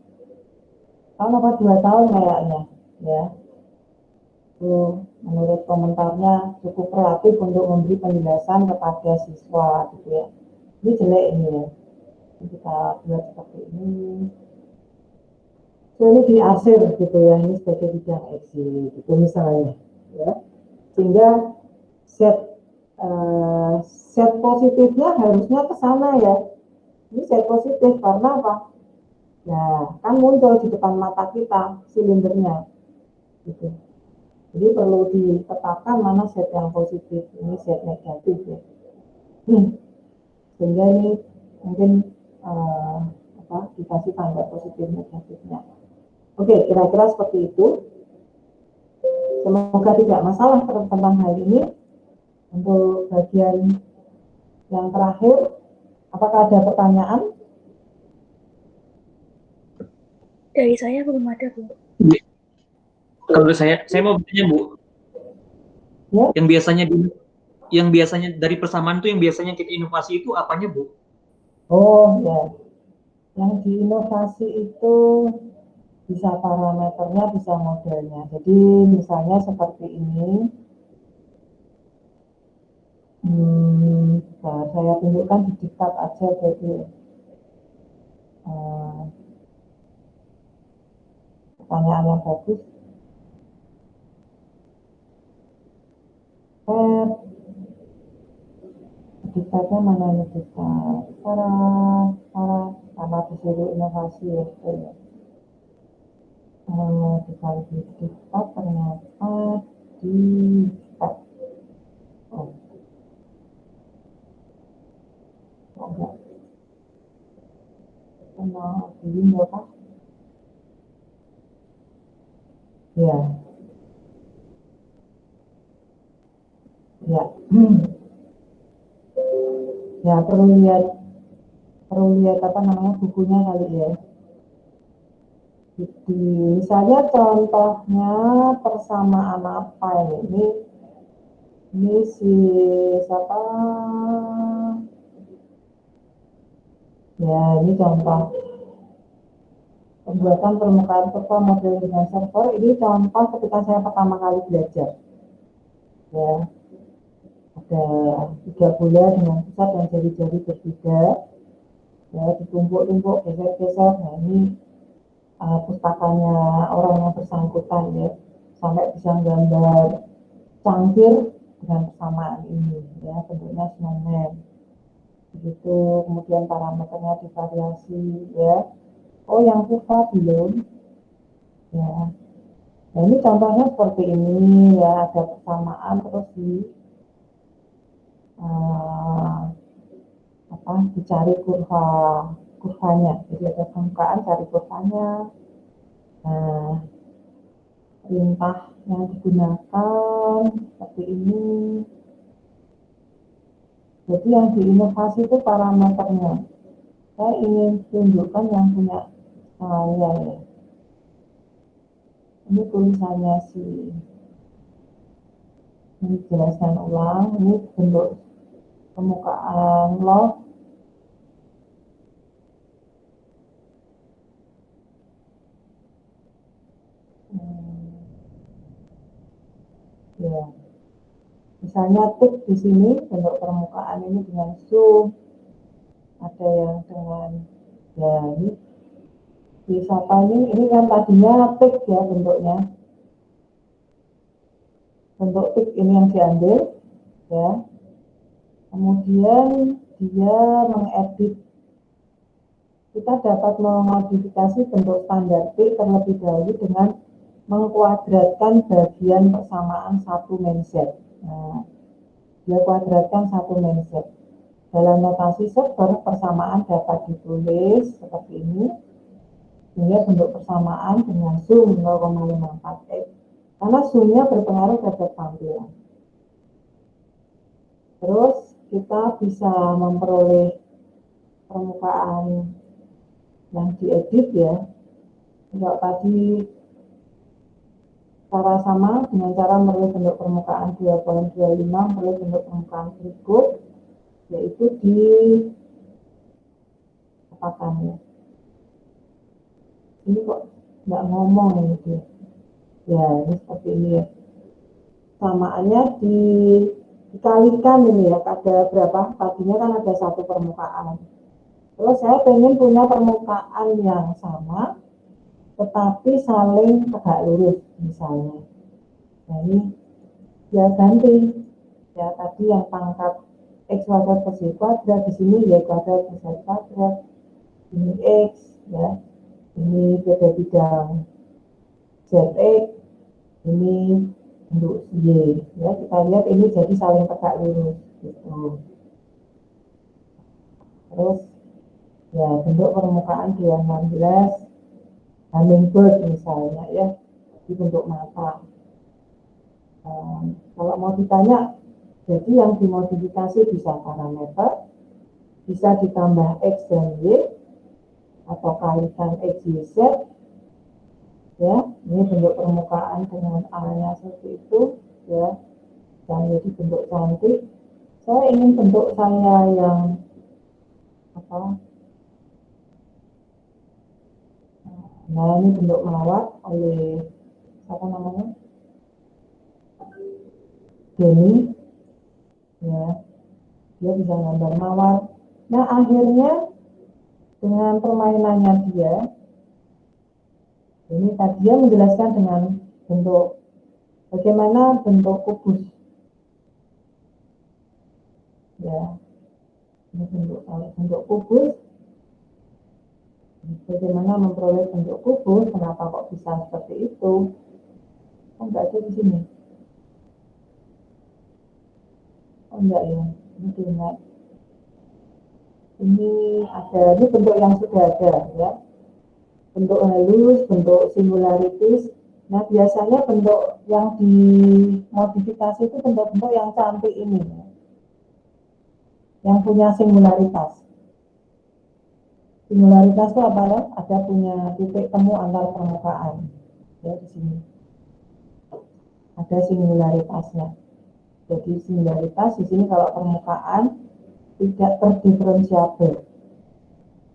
apa 2 tahun kayaknya ya. Itu menurut komentarnya cukup relatif untuk memberi penjelasan kepada siswa gitu ya. Ini jelek ini ya. Kita buat seperti ini. So, ini diarsir gitu ya, ini sebagai bidang XY gitu misalnya ya. Sehingga set positifnya harusnya ke sana ya. Ini set positif karena apa? Ya, kan muncul di depan mata kita silindernya gitu. Jadi perlu ditetapkan mana set yang positif, ini set negatif ya. Sehingga ini mungkin dikasih tanda positif negatifnya. Oke, kira-kira seperti itu. Semoga tidak masalah tentang hal ini. Untuk bagian yang terakhir, apakah ada pertanyaan? Dari saya belum ada, Bu. Kalau saya mau bertanya, Bu. Ya. Yang biasanya dari persamaan itu yang biasanya kita inovasi itu apanya, Bu? Oh ya, yang diinovasi itu bisa parameternya, bisa modelnya. Jadi misalnya seperti ini. Nah, saya tunjukkan di diktat aja, jadi pertanyaan yang bagus. Diktatnya mana ini diktat? Karena disuruh inovasi ya. Dikali di diktat ternyata di diktat. Oh, enggak. Kenal di Windows Pak? Ya. Ya. Ya, perlu lihat apa namanya bukunya kali ya. Misalnya contohnya persamaan apa ini si siapa? Ya, ini contoh pembuatan permukaan kurva model dengan server. Ini contoh ketika saya pertama kali belajar. Ya, ada 3 bola dengan pusat dan jari-jari berbeda. Ya, ditumpuk-tumpuk, geser-geser. Nah, ini pustakanya orang yang bersangkutan ya, sampai bisa gambar cangkir dengan persamaan ini ya, bentuknya snowman. Begitu, kemudian parameternya divariasi ya. Oh, yang kurva belum ya. Nah, ini contohnya seperti ini ya, ada persamaan terus dicari kurvanya. Jadi ada permukaan, cari kurvanya. Nah, perintah yang digunakan seperti ini. Jadi yang diinovasi itu parameternya. Saya ingin tunjukkan yang punya saya ya. Ini tulisannya sih. Ini jelaskan ulang. Ini bentuk permukaan log. Ya. Misalnya tik di sini bentuk permukaan ini dengan zoom. Ada yang dengan ya ini siapa ini kan tadinya tik ya bentuknya. Bentuk tik ini yang diambil ya. Kemudian dia mengedit. Kita dapat memodifikasi bentuk standar P terlebih dahulu dengan mengkuadratkan bagian persamaan satu main set. Nah, dia kuadratkan satu main set. Dalam notasi server, persamaan dapat ditulis seperti ini, sehingga bentuk persamaan dengan zoom 0,54x, karena zoomnya berpengaruh terhadap tampilan. Terus kita bisa memperoleh permukaan yang diedit ya. Kalau tadi cara sama dengan cara memperoleh bentuk permukaan 2.25, memperoleh bentuk permukaan berikut, yaitu di apakan ya. Ini kok nggak ngomong ini dia. Ya, ini seperti ini ya. Samaannya dikalikan ini ya, ada berapa? Tadinya kan ada satu permukaan. Kalau saya pengen punya permukaan yang sama, tetapi saling tegak lurus misalnya. Nah, ini ya ganti. Ya, tadi yang pangkat X kuadrat plus Y kuadrat, di sini Y kuadrat plus Z kuadrat, ini X ya, ini beda bidang ZX, ini bentuk Y ya. Kita lihat ini jadi saling tegak lurus gitu. Terus Ya, bentuk permukaan D16 hummingbird misalnya ya, di bentuk mata. Kalau mau ditanya, jadi yang dimodifikasi bisa parameter, bisa ditambah X dan Y, atau kalikan X, Y, Z, ya, ini bentuk permukaan dengan A-nya seperti itu, ya, dan jadi bentuk cantik. Saya ingin bentuk saya yang apa? Nah, ini bentuk mawar oleh apa namanya? Denny, ya, dia bisa gambar mawar. Nah, akhirnya dengan permainannya dia, ini tadi dia menjelaskan dengan bentuk, bagaimana bentuk kubus, ya, ini bentuk kubus, bagaimana memperoleh bentuk kubus, kenapa kok bisa seperti itu, kan nggak ada di sini. Oh enggak ya, ini ingat. Ini ada, ini bentuk yang sudah ada ya. Bentuk halus, bentuk singularitis. Nah, biasanya bentuk yang dimodifikasi itu bentuk-bentuk yang cantik ini ya. Yang punya singularitas. Singularitas itu apa ya? Ada punya titik temu antar permukaan. Ya, di sini. Ada singularitasnya. Jadi singularitas di sini kalau permukaan tidak terdiferensiabel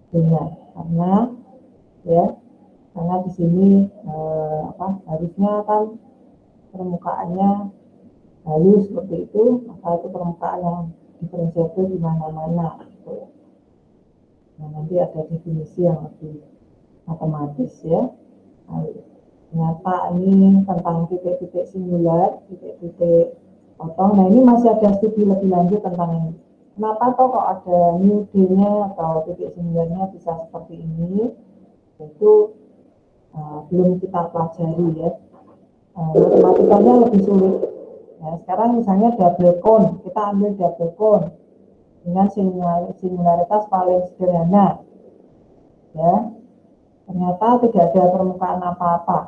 dengan karena ya karena di sini harusnya kan permukaannya halus seperti itu, maka itu permukaan yang diferensiabel di mana-mana gitu. Nah, nanti ada definisi yang lebih matematis ya. Nah, ternyata ini tentang titik-titik singular, titik-titik potong. Nah, ini masih ada studi lebih lanjut tentang ini. Kenapa kok ada new D-nya atau titik singularnya bisa seperti ini? Itu belum kita pelajari ya. Matematikanya lebih sulit. Nah, sekarang misalnya double cone, kita ambil double cone dengan singularitas paling sederhana. Ya, ternyata tidak ada permukaan apa-apa.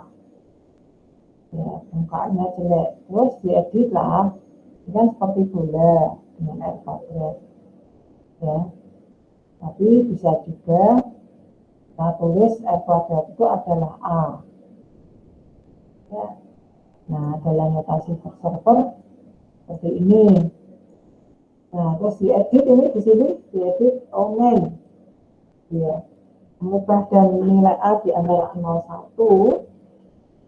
Ya, permukaannya jelek. Terus diedit lah, kan seperti bola dengan R kuadrat. Ya, tapi bisa juga kita tulis R kuadrat itu adalah A. Ya. Nah, dalam notasi server seperti ini. Nah, terus diedit ini di sini, diedit omen. Ya, mengubah dan nilai A di antara 01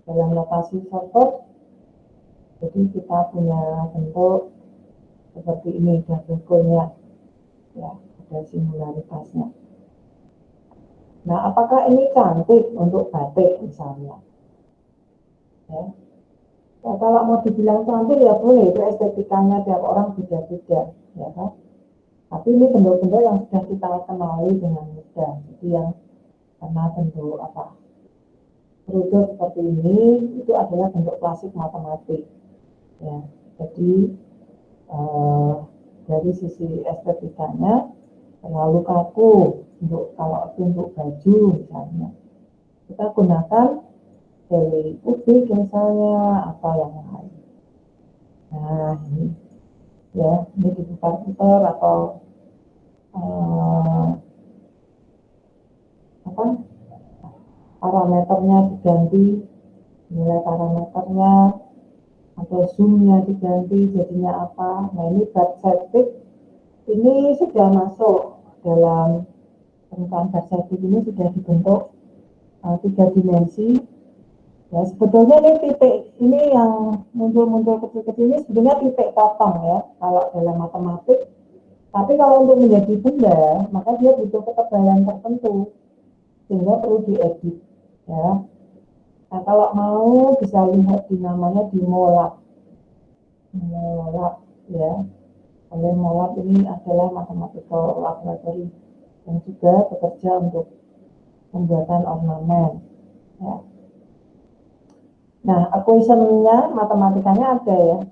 dalam notasi server. Jadi kita punya bentuk seperti ini, double cone-nya. Ya, ada singularitasnya. Nah, apakah ini cantik untuk batik misalnya? Ya. Nah, kalau mau dibilang cantik ya boleh, itu estetikanya tiap orang beda-beda, ya kan? Tapi ini bentuk-bentuk yang sudah kita kenali dengan mudah. Jadi yang karena bentuk apa? Kerucut seperti ini itu adalah bentuk klasik matematik. Ya, jadi dari sisi estetikanya terlalu kaku untuk kalau untuk baju misalnya. Kita gunakan dari kubik misalnya atau yang lain. Nah, ini ya, ini diputar-putar atau parameternya diganti, nilai parameternya atau zoomnya diganti jadinya apa. Nah, ini backsetting ini sudah masuk dalam permukaan backsetting ini sudah dibentuk 3 dimensi. Ya, sebetulnya ini titik ini yang muncul-muncul kecil-kecil ini sebenarnya titik potong ya kalau dalam matematik. Tapi kalau untuk menjadi benda maka dia butuh ketebalan tertentu sehingga perlu diedit ya. Nah, kalau mau bisa lihat di namanya di MOLAB ya. Oleh MOLAB ini adalah mathematical laboratory yang juga bekerja untuk pembuatan ornamen ya. Nah, equation-nya, matematikanya ada ya.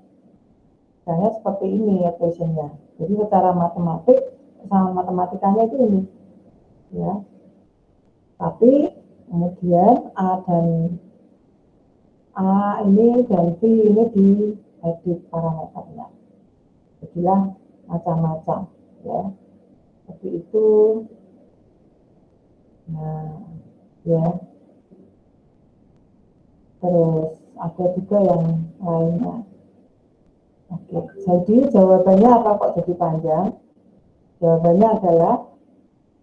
Misalnya seperti ini equation-nya. Jadi secara matematik, sama matematikanya itu ini. ya. Tapi kemudian A dan A ini dan B ini diedit parameternya. Jadilah macam-macam, ya. Seperti itu. Nah, ya. Terus ada juga yang lainnya. Oke, jadi jawabannya apa kok jadi panjang? Jawabannya adalah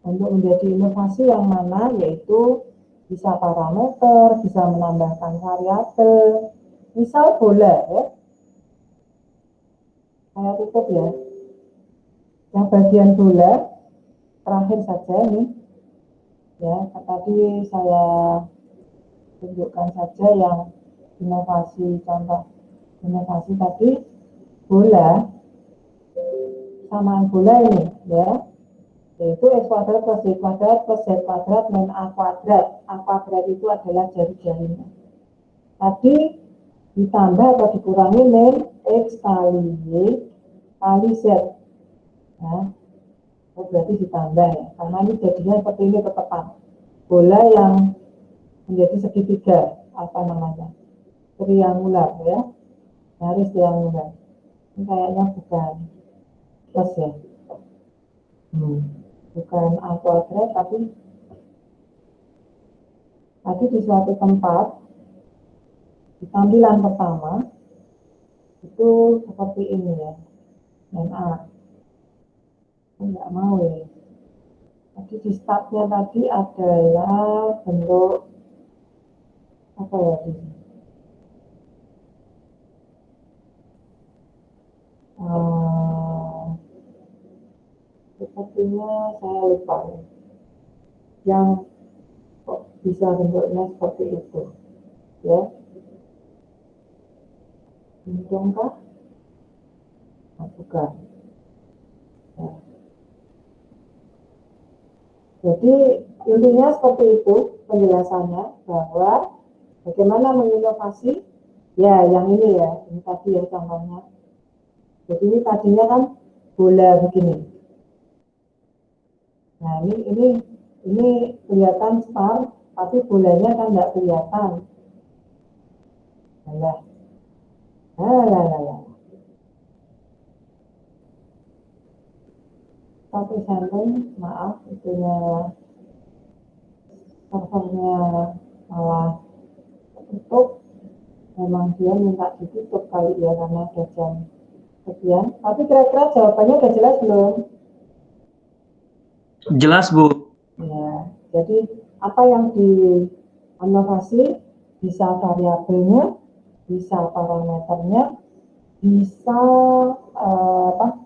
untuk menjadi inovasi yang mana, yaitu bisa parameter, bisa menambahkan variabel. Misal bola, ya. Saya tutup ya. Yang bagian bola terakhir saja nih. Ya, tadi saya tunjukkan saja yang inovasi, contoh inovasi tadi bola, samaan bola ini, ya, yaitu x kuadrat plus y kuadrat plus z kuadrat min a kuadrat. A kuadrat itu adalah jari-jarinya. Tadi ditambah atau dikurangi min x kali y kali z. Nah, berarti ditambah ya, karena ini jadinya seperti ini ketepan. Bola yang menjadi segitiga, apa namanya, triangular, ya, garis triangular. Ini kayaknya bukan plus ya, bukan a kuadrat, tapi tadi di suatu tempat di tampilan pertama itu seperti ini ya, min a. Enggak mau ya. Tadi di startnya tadi adalah bentuk apa ya ini? Sepertinya saya lupa ya. Yang kok bisa bentuknya seperti itu, ya. Untungkah? Nah, bukan. Ya. Jadi intinya seperti itu penjelasannya, bahwa bagaimana menginovasi, ya yang ini ya, ini tadi ya contohnya. Jadi ini tadinya kan bola begini. Nah ini kelihatan star, tapi bolanya kan nggak kelihatan. Nah. Satu senten, maaf, itunya servernya malah tutup. Memang dia minta ditutup kali ya, karena ada jam sekian. Tapi kira-kira jawabannya udah jelas belum? Jelas, Bu. Ya, jadi apa yang diinovasi, bisa variabelnya, bisa parameternya, bisa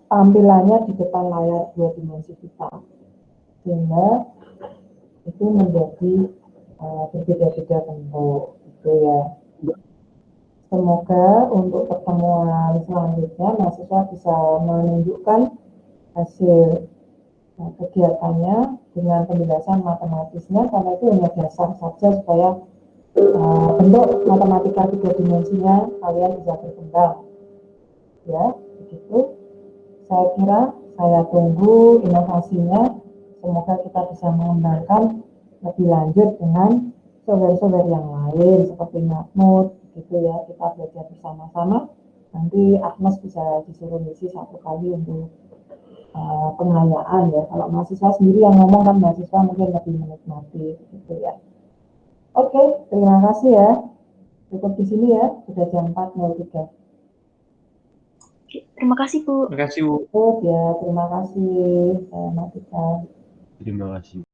tampilannya di depan layar 2 dimensi kita, sehingga itu menjadi berbeda-beda bentuk, gitu ya. Semoga untuk pertemuan selanjutnya mahasiswa bisa menunjukkan hasil kegiatannya dengan penjelasan matematisnya, karena itu hanya dasar saja supaya bentuk matematika 3 dimensinya kalian bisa berkembang. Ya, begitu. Saya kira saya tunggu inovasinya. Semoga kita bisa mengembangkan lebih lanjut dengan saudara-saudara yang lain seperti Mahmud, gitu ya. Kita belajar bersama-sama. Nanti Agnes bisa disuruh ngisi 1 kali untuk pengayaan ya. Kalau mahasiswa sendiri yang ngomong kan mahasiswa mungkin lebih menikmati, gitu ya. Oke, terima kasih ya. Cukup di sini ya, sudah jam 4.03. Terima kasih, Bu. Terima kasih, Bu. Ya, terima kasih. Saya matikan. Terima kasih.